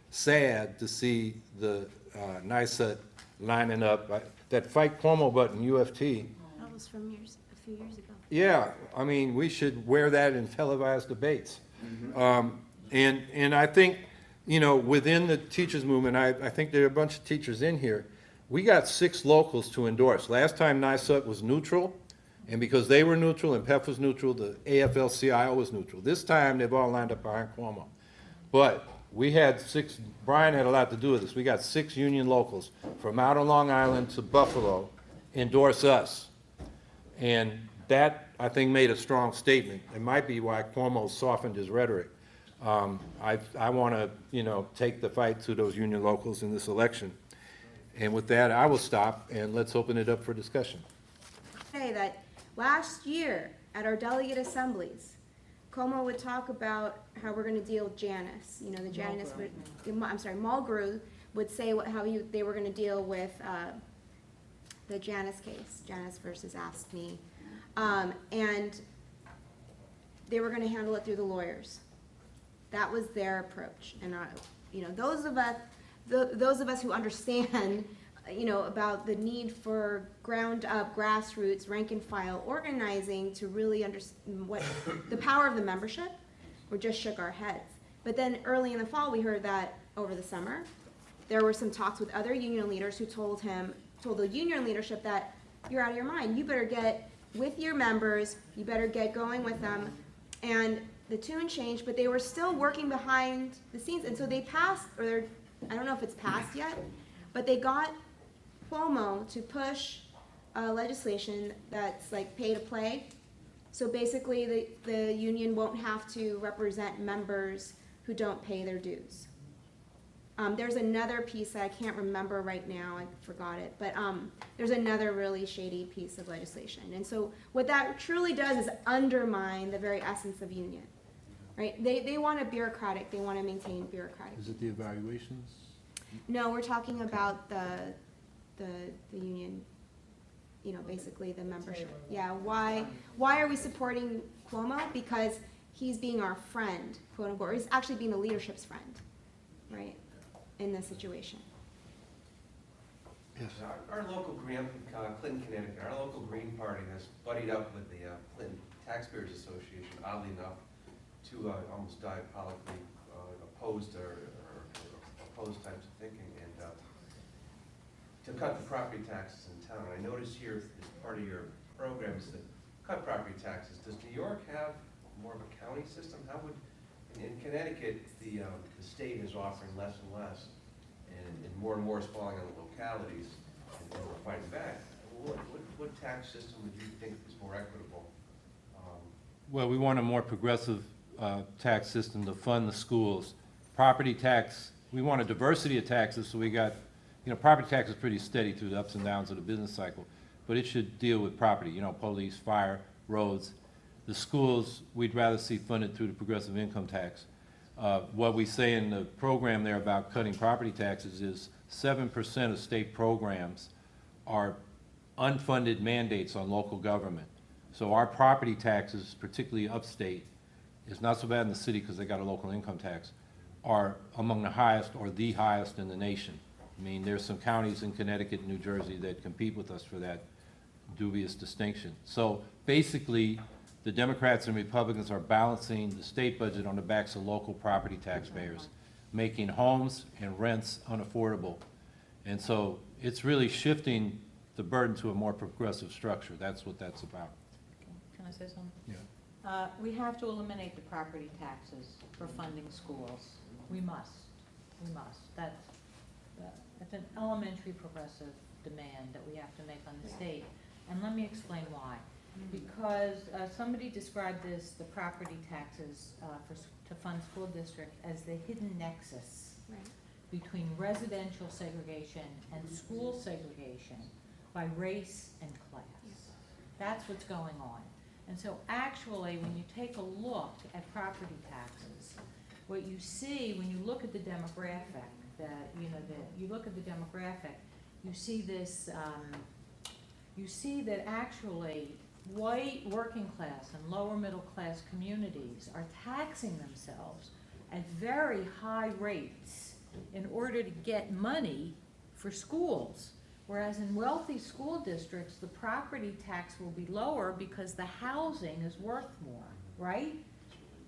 sad to see the NYSUT lining up. That Fight Cuomo button, UFT, That was from a few years ago. yeah, I mean, we should wear that in televised debates. And I think, you know, within the teachers movement, I think there are a bunch of teachers in here. We got 6 locals to endorse. Last time NYSUT was neutral, and because they were neutral and PEP was neutral, the AFL-CIO was neutral. This time, they've all lined up behind Cuomo. But we had 6, Brian had a lot to do with this. We got 6 union locals from out on Long Island to Buffalo endorse us. And that, I think, made a strong statement. It might be why Cuomo softened his rhetoric. I want to, you know, take the fight to those union locals in this election. And with that, I will stop, and let's open it up for discussion. Say that last year at our delegate assemblies, Como would talk about how we're gonna deal with Janus. You know, the Janus would, I'm sorry, Mulgrew would say they were gonna deal with, the Janus case, Janus versus Ask Me. And they were gonna handle it through the lawyers. That was their approach. And, you know, those of us who understand, you know, about the need for ground-up, grassroots, rank-and-file organizing to really understand what the power of the membership, we just shook our heads. But then early in the fall, we heard that over the summer, there were some talks with other union leaders who told the union leadership that you're out of your mind. You better get with your members. You better get going with them. And the tune changed, but they were still working behind the scenes. And so they passed, or I don't know if it's passed yet, but they got Cuomo to push legislation that's like pay to play. So basically, the union won't have to represent members who don't pay their dues. There's another piece that I can't remember right now, I forgot it, but there's another really shady piece of legislation. And so what that truly does is undermine the very essence of union, right? They want a bureaucratic, they want to maintain bureaucratic. Is it the evaluations? No, we're talking about the union, you know, basically the membership. Yeah, why are we supporting Cuomo? Because he's being our friend, quote unquote, or he's actually being the leadership's friend, right, in this situation. Yes. Our local Clinton, Connecticut, our local Green Party has buddied up with the Clinton Taxpayers Association, oddly enough, to almost diabolically opposed types of thinking, and to cut the property taxes in town. I noticed here as part of your program is to cut property taxes. Does New York have more of a county system? How would, in Connecticut, the state is offering less and less, and more is falling on the localities, and we're fighting back. What tax system would you think is more equitable? Well, we want a more progressive tax system to fund the schools. Property tax, we want a diversity of taxes, so we got, you know, property tax is pretty steady through the ups and downs of the business cycle, but it should deal with property, you know, police, fire, roads. The schools, we'd rather see funded through the progressive income tax. What we say in the program there about cutting property taxes is 7% of state programs are unfunded mandates on local government. So our property taxes, particularly upstate, is not so bad in the city because they got a local income tax, are among the highest or the highest in the nation. I mean, there's some counties in Connecticut and New Jersey that compete with us for that dubious distinction. So basically, the Democrats and Republicans are balancing the state budget on the backs of local property taxpayers, making homes and rents unaffordable. And so it's really shifting the burden to a more progressive structure. That's what that's about. Can I say something? Yeah. We have to eliminate the property taxes for funding schools. We must. That's an elementary progressive demand that we have to make on the state. And let me explain why. because somebody described this, the property taxes to fund school districts, as the hidden nexus Right. between residential segregation and school segregation by race and class. That's what's going on. And so actually, when you take a look at property taxes, what you see when you look at the demographic, you look at the demographic, you see this, you see that actually white working class and lower middle class communities are taxing themselves at very high rates in order to get money for schools. Whereas in wealthy school districts, the property tax will be lower because the housing is worth more, right?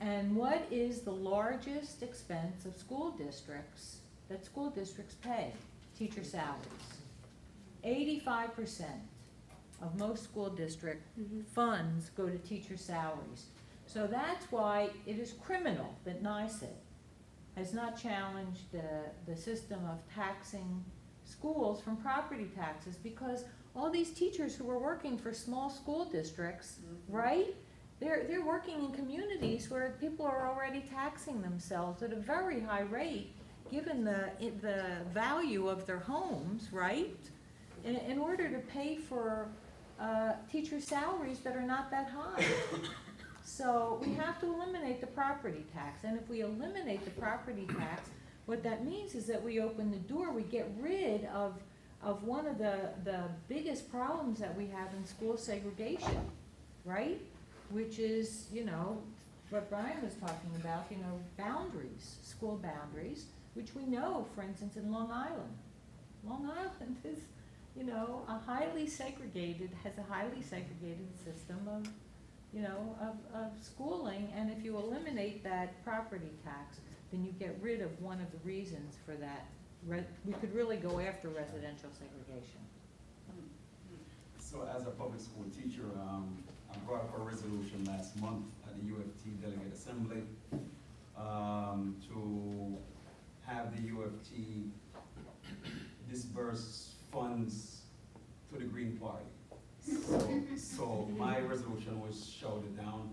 And what is the largest expense of school districts, that school districts pay? Teacher salaries. 85% of most school district funds go to teacher salaries. So that's why it is criminal that NYSET has not challenged the system of taxing schools from property taxes, because all these teachers who are working for small school districts, right? They're working in communities where people are already taxing themselves at a very high rate, given the value of their homes, right? In order to pay for teacher salaries that are not that high. So we have to eliminate the property tax, and if we eliminate the property tax, what that means is that we open the door, we get rid of one of the biggest problems that we have in school segregation, right? Which is, what Brian was talking about, boundaries, school boundaries, which we know, for instance, in Long Island. Long Island is, has a highly segregated system of schooling, and if you eliminate that property tax, then you get rid of one of the reasons for that. We could really go after residential segregation. So as a public school teacher, I brought up a resolution last month at the UFT Delegate Assembly to have the UFT disperse funds to the Green Party. So my resolution was shouted down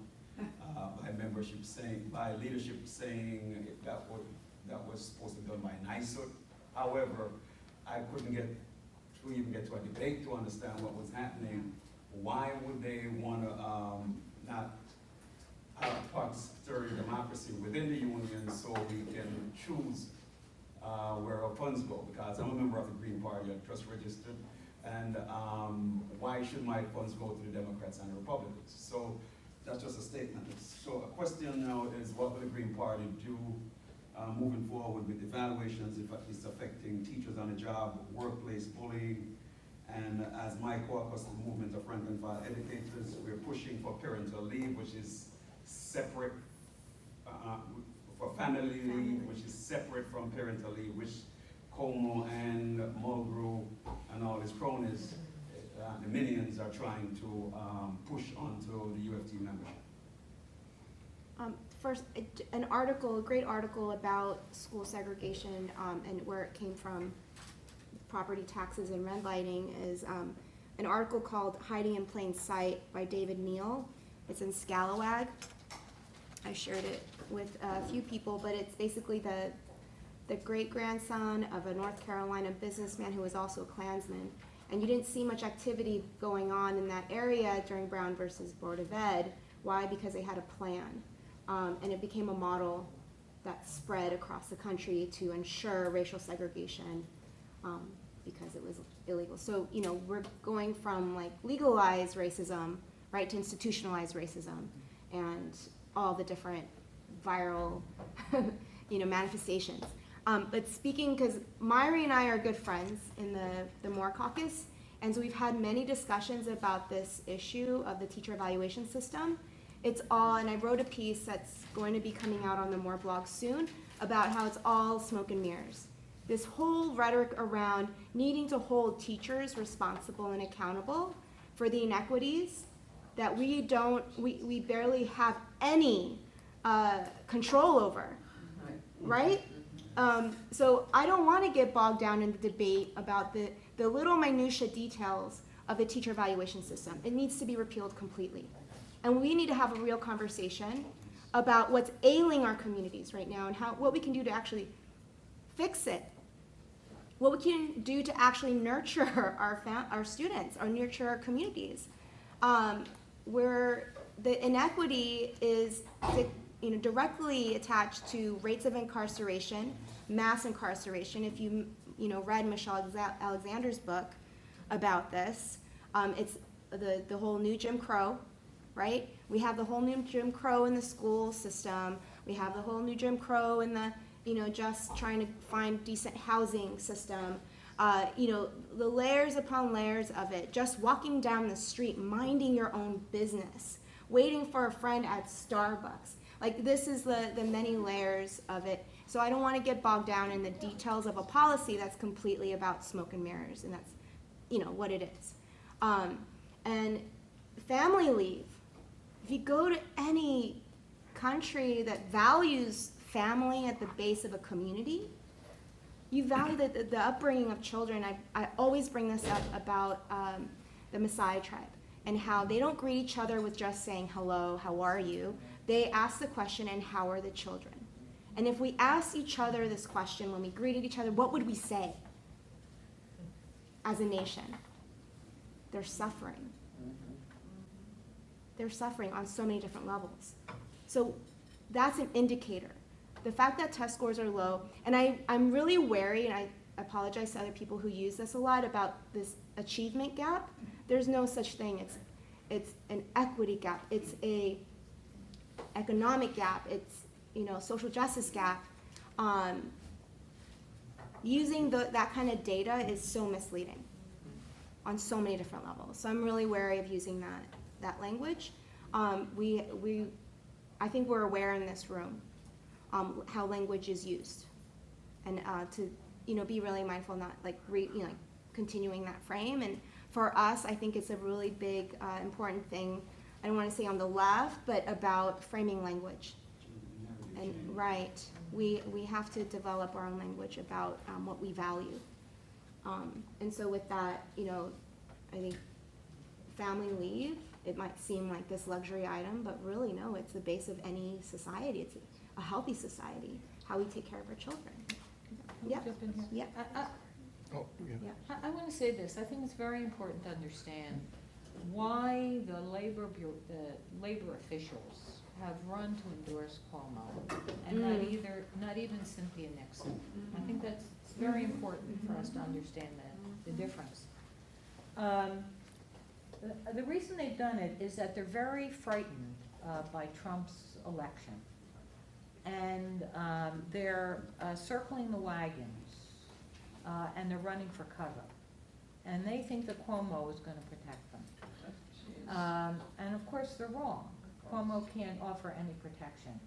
by leadership saying that was supposed to be done by NYSET. However, I couldn't even get to a debate to understand what was happening. Why would they want to not have participatory democracy within the union so we can choose where our funds go? Because I'm a member of the Green Party, I'm just registered, and why should my funds go to the Democrats and the Republicans? So that's just a statement. So a question now is, what will the Green Party do moving forward with evaluations if it's affecting teachers on the job, workplace bullying, and as my caucus, the movement of rank and file educators, we're pushing for parental leave, which is separate, for family leave, which is separate from parental leave, which Como and Mulgrew and all his cronies, the minions, are trying to push onto the UFT membership. First, a great article about school segregation and where it came from, property taxes and redlining, is an article called Hiding in Plain Sight by David Neal. It's in Scalawag. I shared it with a few people, but it's basically the great-grandson of a North Carolina businessman who was also a Klansman. And you didn't see much activity going on in that area during Brown versus Board of Ed. Why? Because they had a plan. And it became a model that spread across the country to ensure racial segregation because it was illegal. So, we're going from legalized racism, right, to institutionalized racism and all the different viral, manifestations. But speaking, because Myri and I are good friends in the Moore Caucus, and so we've had many discussions about this issue of the teacher evaluation system. It's all, and I wrote a piece that's going to be coming out on the Moore blog soon about how it's all smoke and mirrors. This whole rhetoric around needing to hold teachers responsible and accountable for the inequities that we barely have any control over, right? So I don't want to get bogged down in the debate about the little minutia details of the teacher evaluation system. It needs to be repealed completely. And we need to have a real conversation about what's ailing our communities right now and what we can do to actually fix it. What we can do to actually nurture our students, or nurture our communities. Where the inequity is directly attached to rates of incarceration, mass incarceration. If you read Michelle Alexander's book about this, it's the whole new Jim Crow, right? We have the whole new Jim Crow in the school system. We have the whole new Jim Crow in the, just trying to find decent housing system. The layers upon layers of it, just walking down the street, minding your own business, waiting for a friend at Starbucks. Like, this is the many layers of it. So I don't want to get bogged down in the details of a policy that's completely about smoke and mirrors, and that's, what it is. And family leave. If you go to any country that values family at the base of a community, you value the upbringing of children. I always bring this up about the Maasai tribe and how they don't greet each other with just saying, hello, how are you? They ask the question, and how are the children? And if we asked each other this question when we greeted each other, what would we say as a nation? They're suffering. They're suffering on so many different levels. So that's an indicator. The fact that test scores are low, and I'm really wary, and I apologize to other people who use this a lot, about this achievement gap. There's no such thing. It's an equity gap. It's a economic gap. It's social justice gap. Using that kind of data is so misleading on so many different levels. So I'm really wary of using that language. I think we're aware in this room how language is used, and to be really mindful, not continuing that frame. And for us, I think it's a really big important thing. I don't want to say on the left, but about framing language. And right, we have to develop our own language about what we value. And so with that, I think family leave, it might seem like this luxury item, but really no, it's the base of any society. It's a healthy society, how we take care of our children. Yeah. Jump in here? Yeah. Oh, yeah. Yeah, I want to say this. I think it's very important to understand why the labor officials have run to endorse Cuomo and not even Cynthia Nixon. I think that's very important for us to understand the difference. The reason they've done it is that they're very frightened by Trump's election. And they're circling the wagons, and they're running for cover. And they think that Cuomo is going to protect them. And of course, they're wrong. Cuomo can't offer any protection.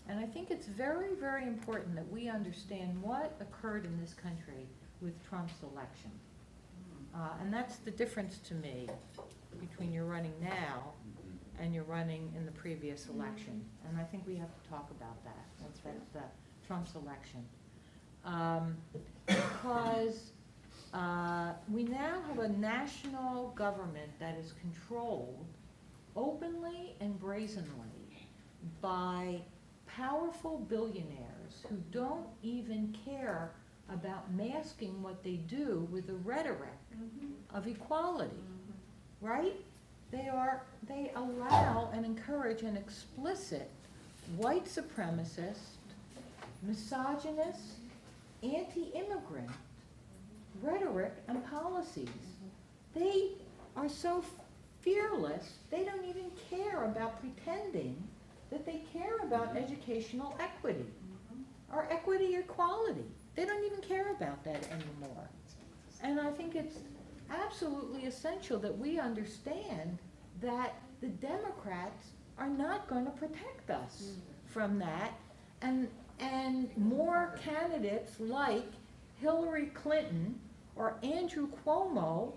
And I think it's very, very important that we understand what occurred in this country with Trump's election. And that's the difference to me between you're running now and you're running in the previous election. And I think we have to talk about that. That's Trump's election. Because we now have a national government that is controlled openly and brazenly by powerful billionaires who don't even care about masking what they do with the rhetoric of equality, right? They allow and encourage an explicit white supremacist, misogynist, anti-immigrant rhetoric and policies. They are so fearless, they don't even care about pretending that they care about educational equity or equity equality. They don't even care about that anymore. And I think it's absolutely essential that we understand that the Democrats are not going to protect us from that, and more candidates like Hillary Clinton or Andrew Cuomo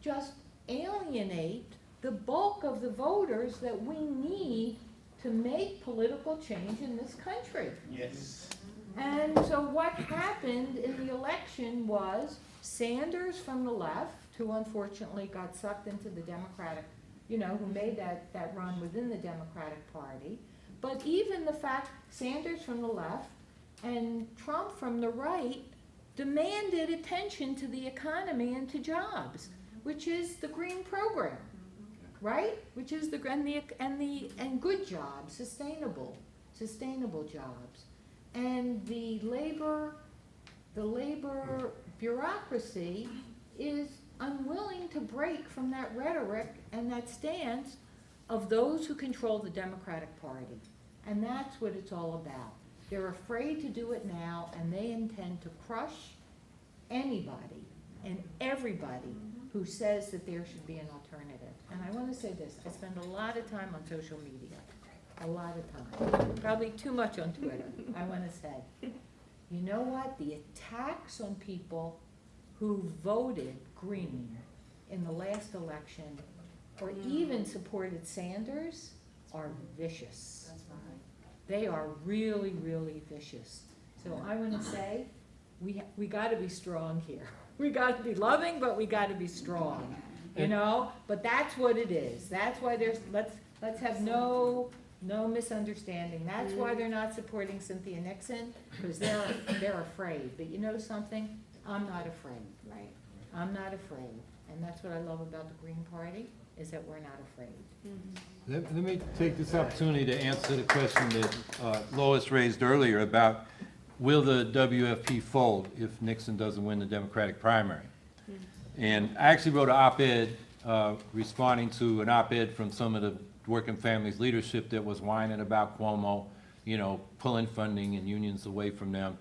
just alienate the bulk of the voters that we need to make political change in this country. Yes. And so what happened in the election was Sanders from the left who unfortunately got sucked into the Democratic, who made that run within the Democratic Party. But even the fact Sanders from the left and Trump from the right demanded attention to the economy and to jobs, which is the green program, right? Which is and good jobs, sustainable jobs. And the labor bureaucracy is unwilling to break from that rhetoric and that stance of those who control the Democratic Party. And that's what it's all about. They're afraid to do it now, and they intend to crush anybody and everybody who says that there should be an alternative. And I want to say this, I spend a lot of time on social media, a lot of time, probably too much on Twitter, I want to say. You know what? The attacks on people who voted Green in the last election or even supported Sanders are vicious. They are really, really vicious. So I want to say, we got to be strong here. We got to be loving, but we got to be strong, But that's what it is. That's why let's have no misunderstanding. That's why they're not supporting Cynthia Nixon, because they're afraid. But you know something? I'm not afraid. Right. I'm not afraid. And that's what I love about the Green Party, is that we're not afraid. Let me take this opportunity to answer the question that Lois raised earlier about will the WFP fold if Nixon doesn't win the Democratic primary? And I actually wrote an op-ed responding to an op-ed from some of the working families leadership that was whining about Cuomo, pulling funding and unions away from them.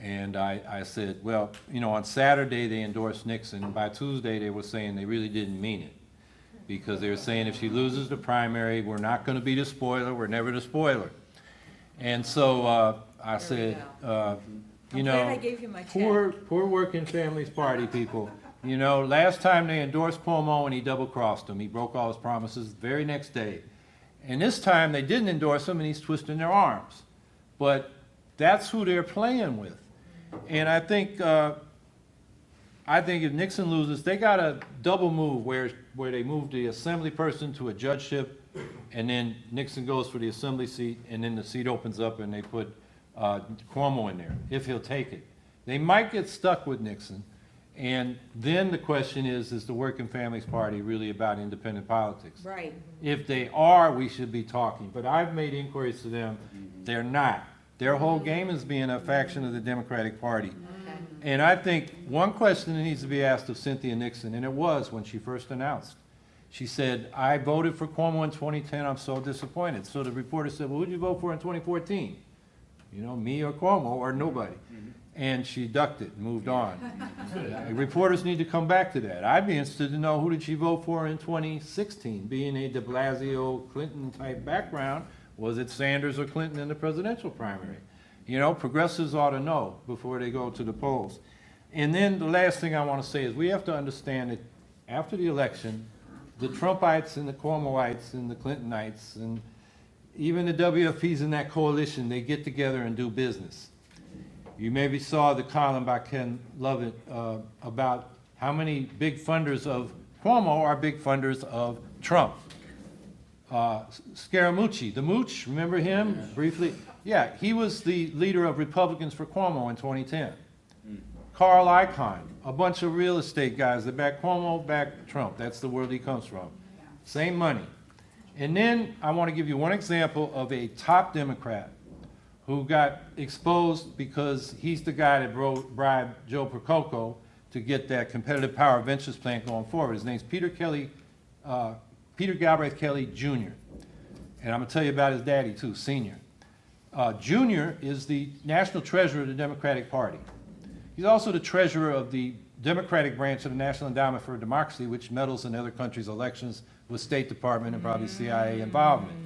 And I said, well, on Saturday they endorsed Nixon, and by Tuesday they were saying they really didn't mean it. Because they were saying if she loses the primary, we're not going to be the spoiler, we're never the spoiler. And so I said, I'm glad I gave you my check. poor working families party people. Last time they endorsed Cuomo and he double-crossed him. He broke all his promises the very next day. And this time they didn't endorse him and he's twisting their arms. But that's who they're playing with. And I think if Nixon loses, they got a double move where they move the assembly person to a judgeship, and then Nixon goes for the assembly seat, and then the seat opens up and they put Cuomo in there, if he'll take it. They might get stuck with Nixon, and then the question is the Working Families Party really about independent politics? Right. If they are, we should be talking. But I've made inquiries to them, they're not. Their whole game is being a faction of the Democratic Party. Okay. And I think one question that needs to be asked of Cynthia Nixon, and it was when she first announced. She said, I voted for Cuomo in 2010, I'm so disappointed. So the reporter said, well, who did you vote for in 2014? Me or Cuomo or nobody. And she ducked it and moved on. Reporters need to come back to that. I'd be interested to know who did she vote for in 2016, being a de Blasio Clinton type background. Was it Sanders or Clinton in the presidential primary? Progressives ought to know before they go to the polls. And then the last thing I want to say is we have to understand that after the election, the Trumpites and the Cuomoites and the Clintonites and even the WFPs in that coalition, they get together and do business. You maybe saw the column by Ken Lovett about how many big funders of Cuomo are big funders of Trump. Scaramucci, the Mooch, remember him briefly? Yeah, he was the leader of Republicans for Cuomo in 2010. Carl Icahn, a bunch of real estate guys that back Cuomo, back Trump. That's the world he comes from. Same money. And then I want to give you one example of a top Democrat who got exposed because he's the guy that bribed Joe Percoco to get that competitive power ventures plant going forward. His name's Peter Galbraith Kelly Jr. And I'm going to tell you about his daddy too, Senior. Junior is the national treasurer of the Democratic Party. He's also the treasurer of the Democratic branch of the National Endowment for Democracy, which meddles in other countries' elections with State Department and probably CIA involvement.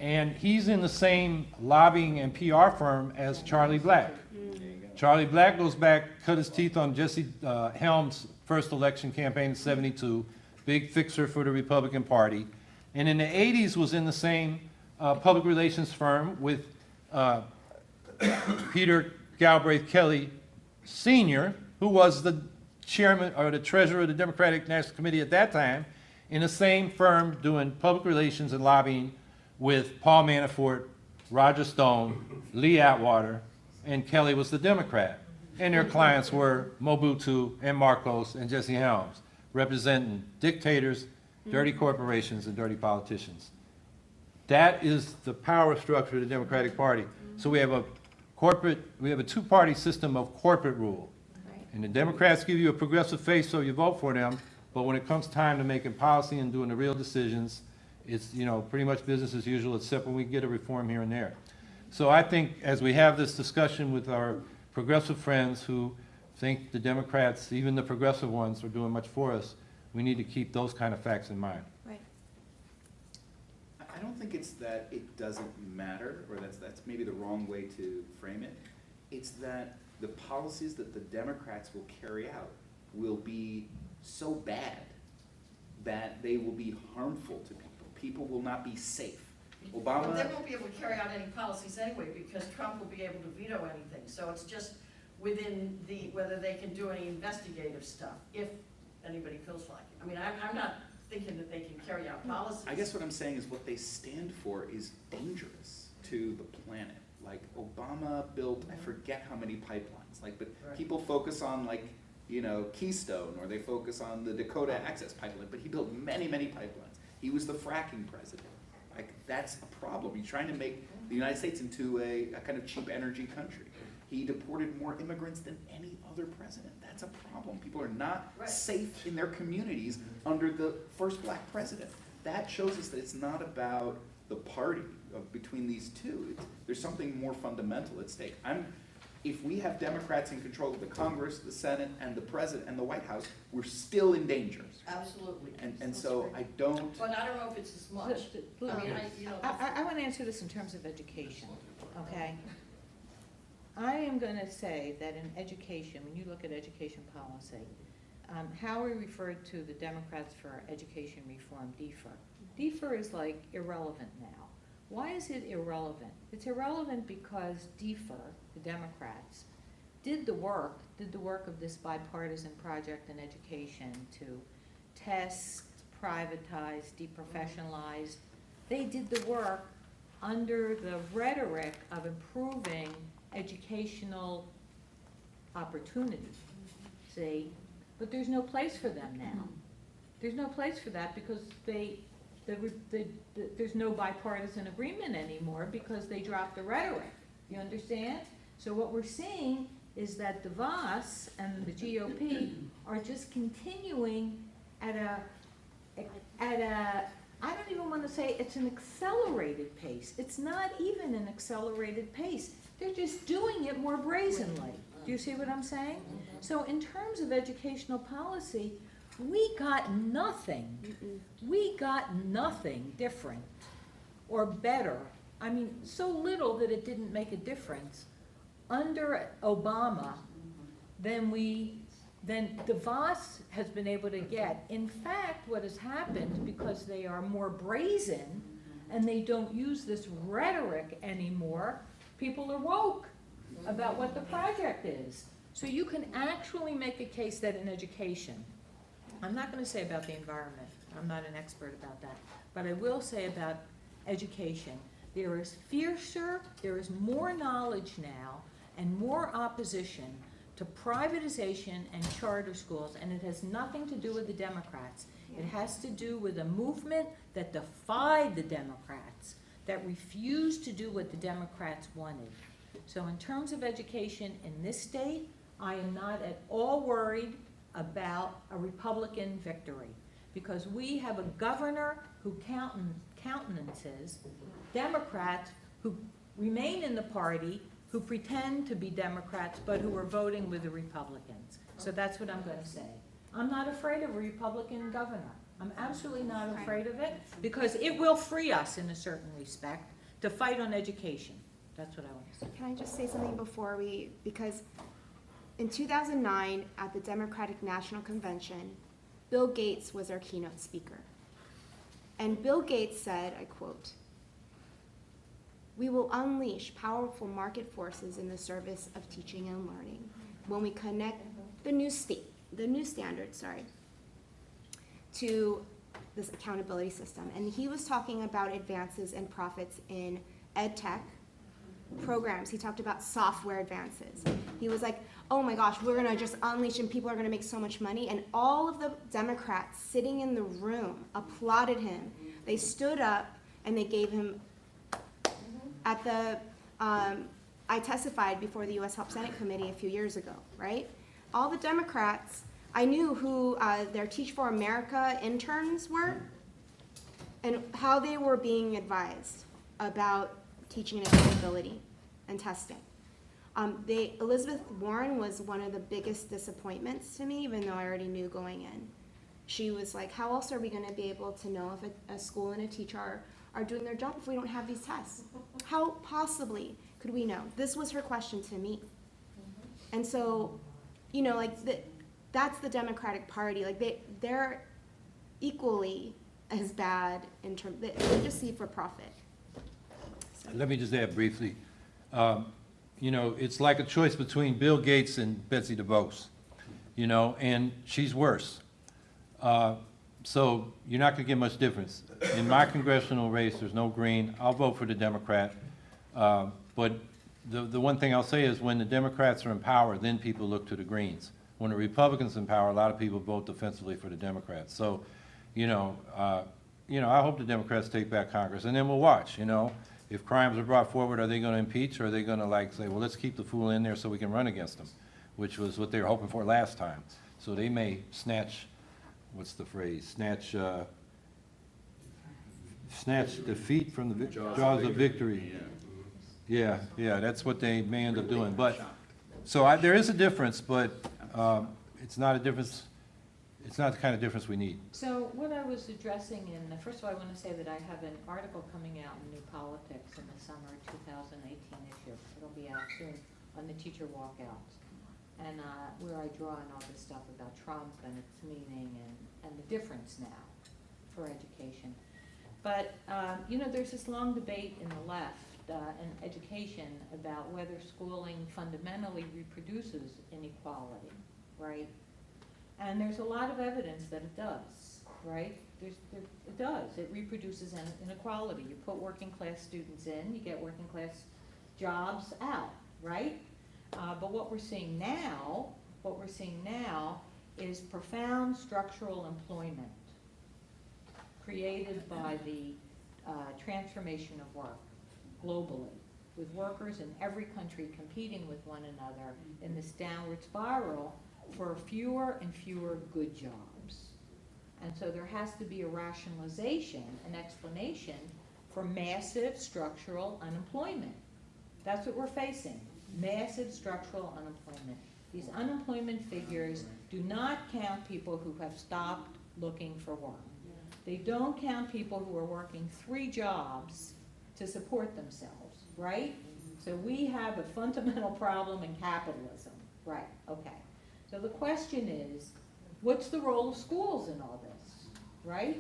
And he's in the same lobbying and PR firm as Charlie Black. Charlie Black goes back, cut his teeth on Jesse Helms' first election campaign in '72, big fixer for the Republican Party. And in the 80s was in the same public relations firm with Peter Galbraith Kelly Sr., who was the chairman or the treasurer of the Democratic National Committee at that time in the same firm doing public relations and lobbying with Paul Manafort, Roger Stone, Lee Atwater, and Kelly was the Democrat. And their clients were Mobutu and Marcos and Jesse Helms, representing dictators, dirty corporations, and dirty politicians. That is the power structure of the Democratic Party. So we have a two-party system of corporate rule. And the Democrats give you a progressive face, so you vote for them, but when it comes time to making policy and doing the real decisions, it's, you know, pretty much business as usual, except when we get a reform here and there. So I think as we have this discussion with our progressive friends who think the Democrats, even the progressive ones, are doing much for us, we need to keep those kind of facts in mind. Right. I don't think it's that it doesn't matter, or that's maybe the wrong way to frame it. It's that the policies that the Democrats will carry out will be so bad that they will be harmful to people. People will not be safe. But they won't be able to carry out any policies anyway, because Trump will be able to veto anything. So it's just within whether they can do any investigative stuff, if anybody feels like it. I mean, I'm not thinking that they can carry out policies. I guess what I'm saying is what they stand for is dangerous to the planet. Like Obama built, I forget how many pipelines, like, but Right. people focus on, like, you know, Keystone, or they focus on the Dakota Access Pipeline, but he built many, many pipelines. He was the fracking president. Like, that's a problem. He's trying to make the United States into a kind of cheap energy country. He deported more immigrants than any other president. That's a problem. People are not Right. safe in their communities under the first black president. That shows us that it's not about the party between these two. There's something more fundamental at stake. If we have Democrats in control of the Congress, the Senate, and the President, and the White House, we're still in danger. Absolutely. And so I don't, But I don't know if it's as much. I mean, I want to answer this in terms of education, okay? I am going to say that in education, when you look at education policy, Howie referred to the Democrats for education reform, DFER. DFER is like irrelevant now. Why is it irrelevant? It's irrelevant because DFER, the Democrats, did the work of this bipartisan project in education to test, privatize, deprofessionalize. They did the work under the rhetoric of improving educational opportunity, see? But there's no place for them now. There's no place for that because there's no bipartisan agreement anymore because they dropped the rhetoric. You understand? So what we're seeing is that the DeVos and the GOP are just continuing at a, I don't even want to say it's an accelerated pace. It's not even an accelerated pace. They're just doing it more brazenly. Do you see what I'm saying? So in terms of educational policy, we got nothing. We got nothing different or better. I mean, so little that it didn't make a difference under Obama than DeVos has been able to get. In fact, what has happened, because they are more brazen and they don't use this rhetoric anymore, people are woke about what the project is. So you can actually make a case that in education, I'm not going to say about the environment, I'm not an expert about that, but I will say about education. There is fiercer, there is more knowledge now and more opposition to privatization and charter schools, and it has nothing to do with the Democrats. It has to do with a movement that defied the Democrats, that refused to do what the Democrats wanted. So in terms of education in this state, I am not at all worried about a Republican victory, because we have a governor who countenances Democrats who remain in the party, who pretend to be Democrats, but who are voting with the Republicans. So that's what I'm going to say. I'm not afraid of a Republican governor. I'm absolutely not afraid of it, because it will free us in a certain respect to fight on education. That's what I want to say. Can I just say something before because in 2009, at the Democratic National Convention, Bill Gates was our keynote speaker. And Bill Gates said, I quote, "We will unleash powerful market forces in the service of teaching and learning when we connect the new state the new standard, to this accountability system. And he was talking about advances and profits in ed tech programs. He talked about software advances. He was like, oh my gosh, we're gonna just unleash and people are gonna make so much money. And all of the Democrats sitting in the room applauded him. They stood up and they gave him, at the, I testified before the US Help Senate Committee a few years ago, right? All the Democrats, I knew who their Teach for America interns were and how they were being advised about teaching and accountability and testing. Elizabeth Warren was one of the biggest disappointments to me, even though I already knew going in. She was like, how else are we gonna be able to know if a school and a teacher are doing their job if we don't have these tests? How possibly could we know? This was her question to me. And so, you know, like, that's the Democratic Party. Like, they're equally as bad in terms, they just see for profit. Let me just add briefly. You know, it's like a choice between Bill Gates and Betsy DeVos, you know, and she's worse. So you're not going to get much difference. In my congressional race, there's no green. I'll vote for the Democrat. But the one thing I'll say is when the Democrats are in power, then people look to the Greens. When the Republicans are in power, a lot of people vote defensively for the Democrats. So, I hope the Democrats take back Congress, and then we'll watch, you know. If crimes are brought forward, are they going to impeach, or are they going to, like, say, well, let's keep the fool in there so we can run against them, which was what they were hoping for last time. So they may snatch, what's the phrase, snatch defeat from the jaws of victory. Yeah, that's what they may end up doing. But, so there is a difference, but it's not a difference, it's not the kind of difference we need. So what I was addressing first of all, I want to say that I have an article coming out in New Politics in the summer 2018 issue. It'll be out soon on the teacher walkouts. And where I draw on all this stuff about Trump and its meaning and the difference now for education. But, there's this long debate in the left in education about whether schooling fundamentally reproduces inequality, right? And there's a lot of evidence that it does, right? It does. It reproduces inequality. You put working class students in, you get working class jobs out, right? But what we're seeing now is profound structural employment created by the transformation of work globally, with workers in every country competing with one another in this downward spiral for fewer and fewer good jobs. And so there has to be a rationalization, an explanation for massive structural unemployment. That's what we're facing, massive structural unemployment. These unemployment figures do not count people who have stopped looking for work. They don't count people who are working 3 jobs to support themselves, right? So we have a fundamental problem in capitalism, right? Okay. So the question is, what's the role of schools in all this, right?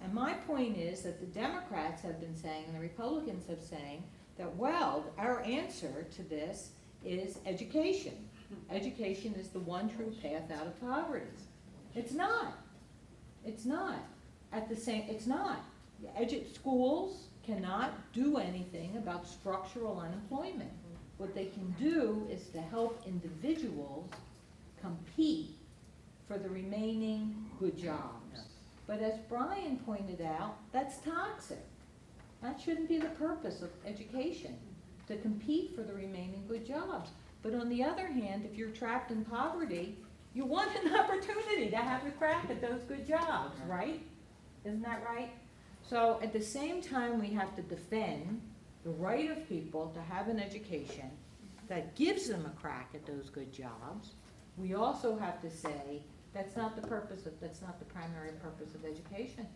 And my point is that the Democrats have been saying, and the Republicans have saying, that, well, our answer to this is education. Education is the one true path out of poverty. It's not. It's not. It's not. Schools cannot do anything about structural unemployment. What they can do is to help individuals compete for the remaining good jobs. But as Brian pointed out, that's toxic. That shouldn't be the purpose of education, to compete for the remaining good jobs. But on the other hand, if you're trapped in poverty, you want an opportunity to have a crack at those good jobs, right? Isn't that right? So at the same time, we have to defend the right of people to have an education that gives them a crack at those good jobs. We also have to say that's not the primary purpose of education.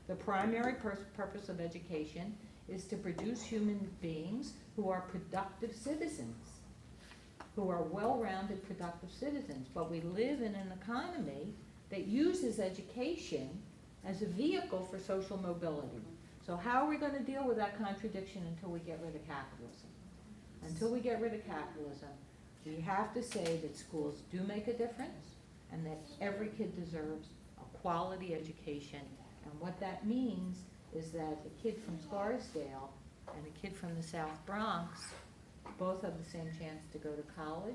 The primary purpose of education is to produce human beings who are productive citizens, who are well-rounded productive citizens. But we live in an economy that uses education as a vehicle for social mobility. So how are we going to deal with that contradiction until we get rid of capitalism? Until we get rid of capitalism, we have to say that schools do make a difference, and that every kid deserves a quality education. And what that means is that a kid from Scarsdale and a kid from the South Bronx both have the same chance to go to college,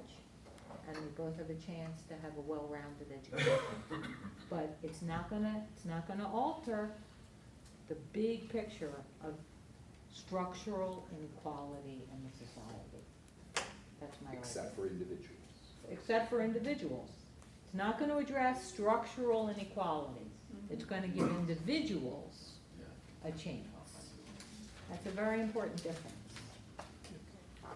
and they both have a chance to have a well-rounded education. But it's not gonna alter the big picture of structural inequality in the society. That's my Except for individuals. except for individuals. It's not going to address structural inequalities. It's going to give individuals a chance. That's a very important difference.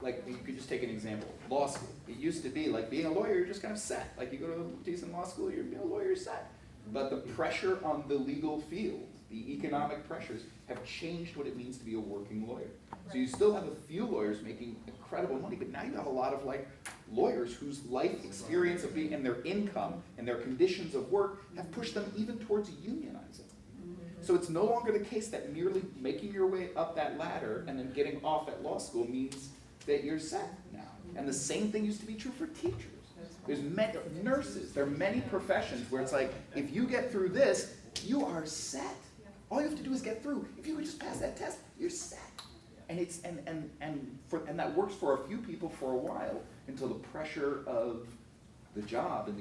Like, you could just take an example, law school. It used to be like being a lawyer, you're just kind of set. Like, you go to a decent law school, you're being a lawyer, you're set. But the pressure on the legal field, the economic pressures, have changed what it means to be a working lawyer. So you still have a few lawyers making incredible money, but now you have a lot of like lawyers whose life experience of being, and their income and their conditions of work have pushed them even towards unionizing. So it's no longer the case that merely making your way up that ladder and then getting off at law school means that you're set now. And the same thing used to be true for teachers. There's many nurses, there are many professions where it's like, if you get through this, you are set. All you have to do is get through. If you would just pass that test, you're set. And it's and that works for a few people for a while until the pressure of the job and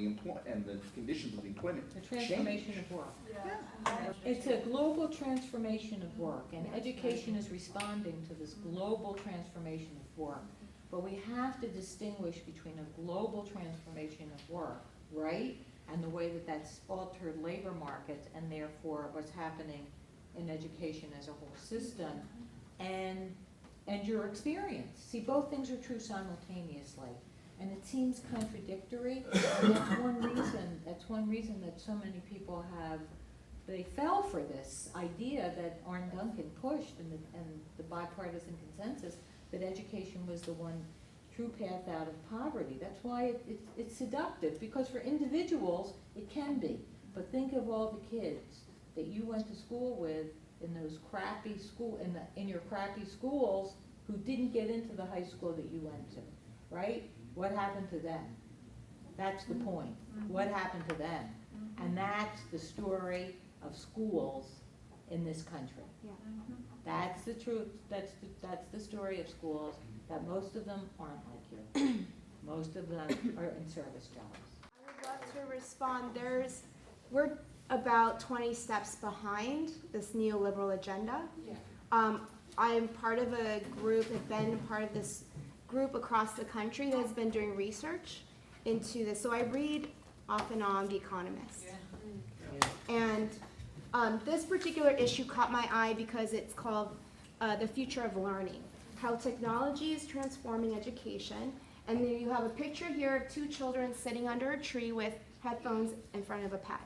the conditions of the employment The transformation change. of work. It's a global transformation of work, and education is responding to this global transformation of work. But we have to distinguish between a global transformation of work, right, and the way that that's altered labor markets, and therefore what's happening in education as a whole system, and your experience. See, both things are true simultaneously. And it seems contradictory, and that's one reason that so many people they fell for this idea that Arne Duncan pushed, and the bipartisan consensus that education was the one true path out of poverty. That's why it's seductive, because for individuals, it can be. But think of all the kids that you went to school with in those crappy in your crappy schools who didn't get into the high school that you went to, right? What happened to them? That's the point. What happened to them? And that's the story of schools in this country. Yeah. That's the truth. That's the story of schools, that most of them aren't like you. Most of them are in service jobs. I would love to respond. We're about 20 steps behind this neoliberal agenda. I am part of a group, have been part of this group across the country that has been doing research into this. So I read off and on The Economist. And this particular issue caught my eye because it's called The Future of Learning, How Technology is Transforming Education. And then you have a picture here of two children sitting under a tree with headphones in front of a pad.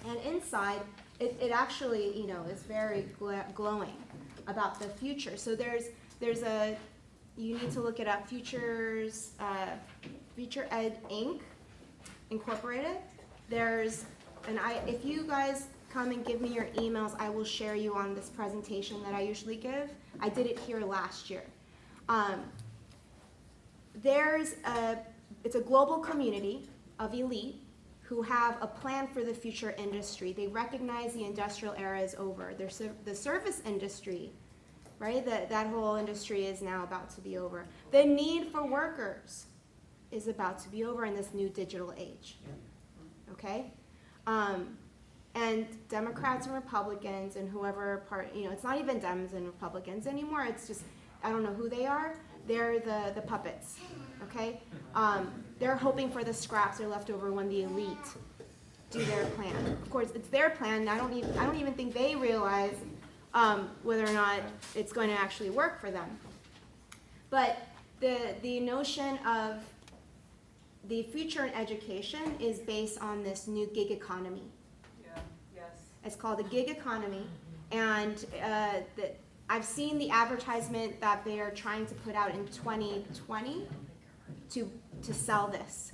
And inside, it actually, is very glowing about the future. So you need to look it up, Future Ed Inc. Incorporated. If you guys come and give me your emails, I will share you on this presentation that I usually give. I did it here last year. It's a global community of elite who have a plan for the future industry. They recognize the industrial era is over. The service industry, right? That whole industry is now about to be over. The need for workers is about to be over in this new digital age. Okay? And Democrats and Republicans and whoever it's not even Dems and Republicans anymore. It's just, I don't know who they are. They're the puppets. Okay? They're hoping for the scraps that are left over when the elite do their plan. Of course, it's their plan. I don't even think they realize whether or not it's going to actually work for them. But the notion of the future in education is based on this new gig economy. It's called the gig economy, and I've seen the advertisement that they are trying to put out in 2020 to sell this.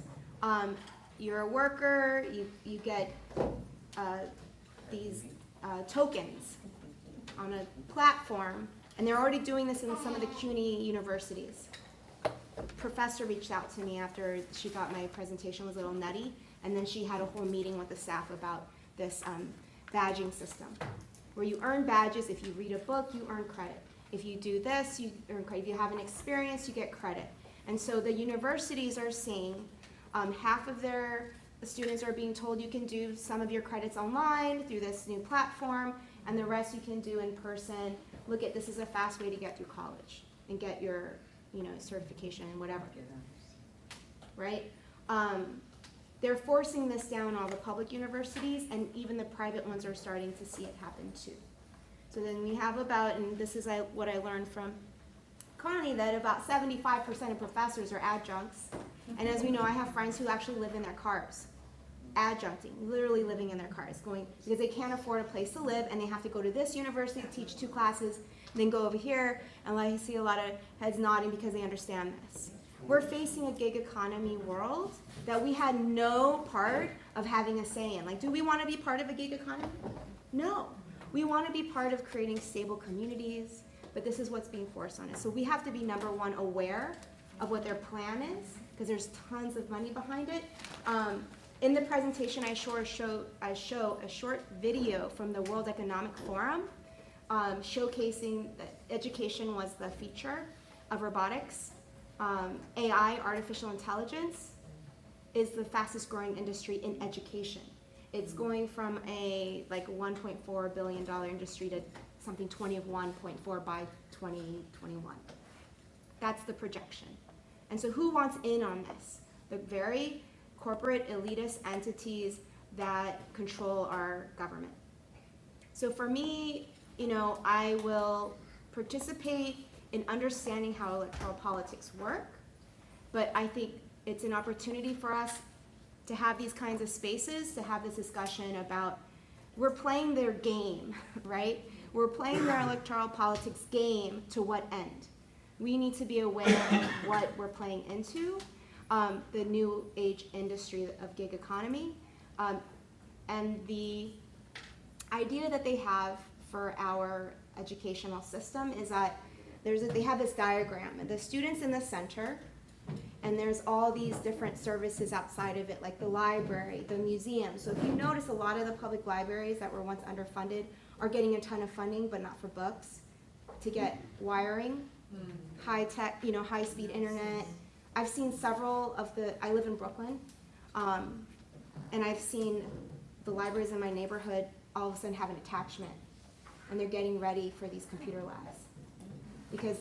You're a worker, you get these tokens on a platform, and they're already doing this in some of the CUNY universities. A professor reached out to me after she thought my presentation was a little nutty, And then she had a whole meeting with the staff about this badging system, where you earn badges. If you read a book, you earn credit. If you do this, you earn credit. If you have an experience, you get credit. And so the universities are seeing half of their students are being told you can do some of your credits online through this new platform, and the rest you can do in person. Look at this as a fast way to get through college and get your, certification and whatever, right? They're forcing this down all the public universities, and even the private ones are starting to see it happen too. So then we have about, and this is what I learned from Connie, that about 75% of professors are adjuncts. And as we know, I have friends who actually live in their cars, adjuncting, literally living in their cars, because they can't afford a place to live, and they have to go to this university to teach 2 classes, and then go over here, and I see a lot of heads nodding because they understand this. We're facing a gig economy world that we had no part of having a say in. Like, do we want to be part of a gig economy? No. We want to be part of creating stable communities, but this is what's being forced on us. So we have to be, number one, aware of what their plan is, because there's tons of money behind it. In the presentation, I show a short video from the World Economic Forum showcasing that education was the feature of robotics. AI, artificial intelligence, is the fastest growing industry in education. It's going from a $1.4 billion industry to something 21.4 by 2021. That's the projection. And so who wants in on this? The very corporate elitist entities that control our government. So for me, I will participate in understanding how electoral politics work, but I think it's an opportunity for us to have these kinds of spaces, to have this discussion about, we're playing their game, right? We're playing their electoral politics game to what end? We need to be aware of what we're playing into, the new age industry of gig economy, and the idea that they have for our educational system is that they have this diagram, and the students in the center, and there's all these different services outside of it, like the library, the museum. So if you notice, a lot of the public libraries that were once underfunded are getting a ton of funding, but not for books, to get wiring, high tech, high speed internet. I've seen several of I live in Brooklyn, and I've seen the libraries in my neighborhood all of a sudden have an attachment, and they're getting ready for these computer labs. Because,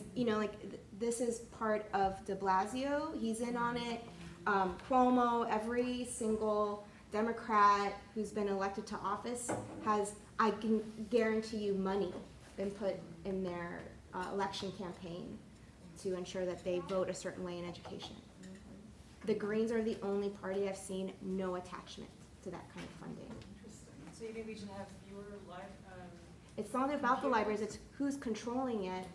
this is part of de Blasio, he's in on it. Cuomo, every single Democrat who's been elected to office has, I can guarantee you, money been put in their election campaign to ensure that they vote a certain way in education. The Greens are the only party I've seen no attachment to that kind of funding. So you think we should have fewer It's not about the libraries, it's who's controlling it,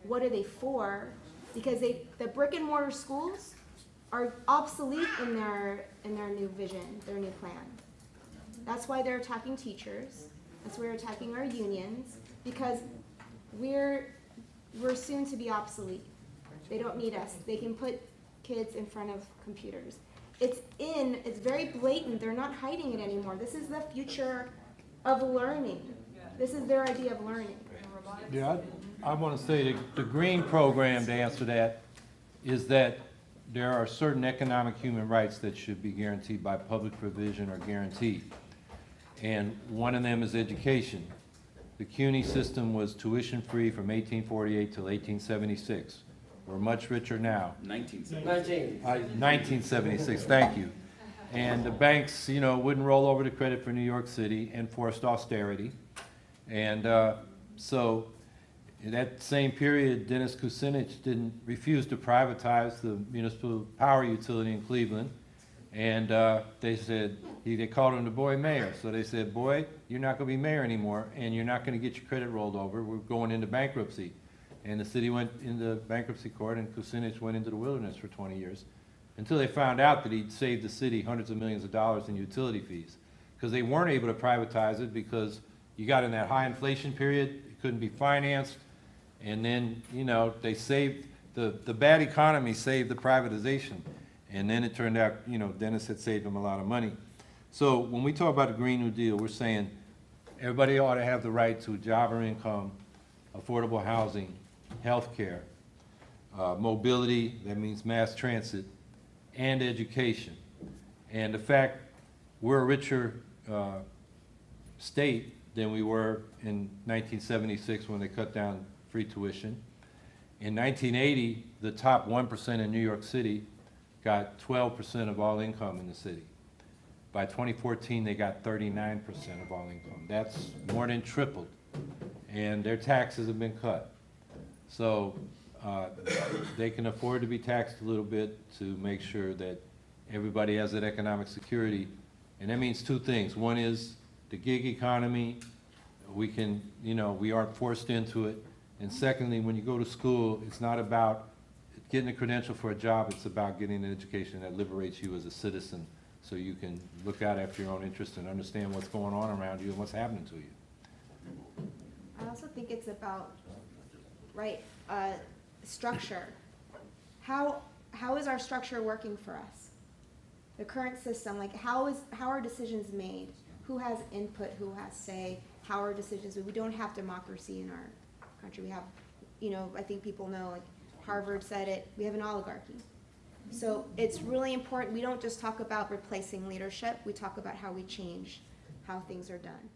what are they for, because the brick and mortar schools are obsolete in their new vision, their new plan. That's why they're attacking teachers, that's why they're attacking our unions, because we're soon to be obsolete. They don't need us, they can put kids in front of computers. It's very blatant, they're not hiding it anymore. This is the future of learning. This is their idea of learning. Yeah, I want to say the green program, to answer that, is that there are certain economic human rights that should be guaranteed by public provision or guaranteed. And one of them is education. The CUNY system was tuition-free from 1848 till 1876. We're much richer now. 1976, thank you. And the banks, wouldn't roll over the credit for New York City, enforced austerity. And so in that same period, Dennis Kucinich refused to privatize the municipal power utility in Cleveland. And they said, they called him the boy mayor. So they said, boy, you're not going to be mayor anymore, and you're not going to get your credit rolled over. We're going into bankruptcy. And the city went into bankruptcy court, and Kucinich went into the wilderness for 20 years until they found out that he'd saved the city hundreds of millions of dollars in utility fees, because they weren't able to privatize it because you got in that high inflation period, it couldn't be financed, and then, they saved, the bad economy saved the privatization. And then it turned out, Dennis had saved them a lot of money. So when we talk about the Green New Deal, we're saying everybody ought to have the right to a job or income, affordable housing, healthcare, mobility, that means mass transit, and education. And the fact we're a richer state than we were in 1976 when they cut down free tuition. In 1980, the top 1% in New York City got 12% of all income in the city. By 2014, they got 39% of all income. That's more than tripled. And their taxes have been cut. So they can afford to be taxed a little bit to make sure that everybody has that economic security. And that means two things. One is the gig economy. We can, we aren't forced into it. And secondly, when you go to school, it's not about getting a credential for a job, it's about getting an education that liberates you as a citizen so you can look out after your own interests and understand what's going on around you and what's happening to you. I also think it's about, right, structure. How is our structure working for us? The current system, like how are decisions made? Who has input, who has say? How are decisions made? We don't have democracy in our country. We have, I think people know, like Harvard said it, we have an oligarchy. So it's really important, we don't just talk about replacing leadership, we talk about how we change how things are done.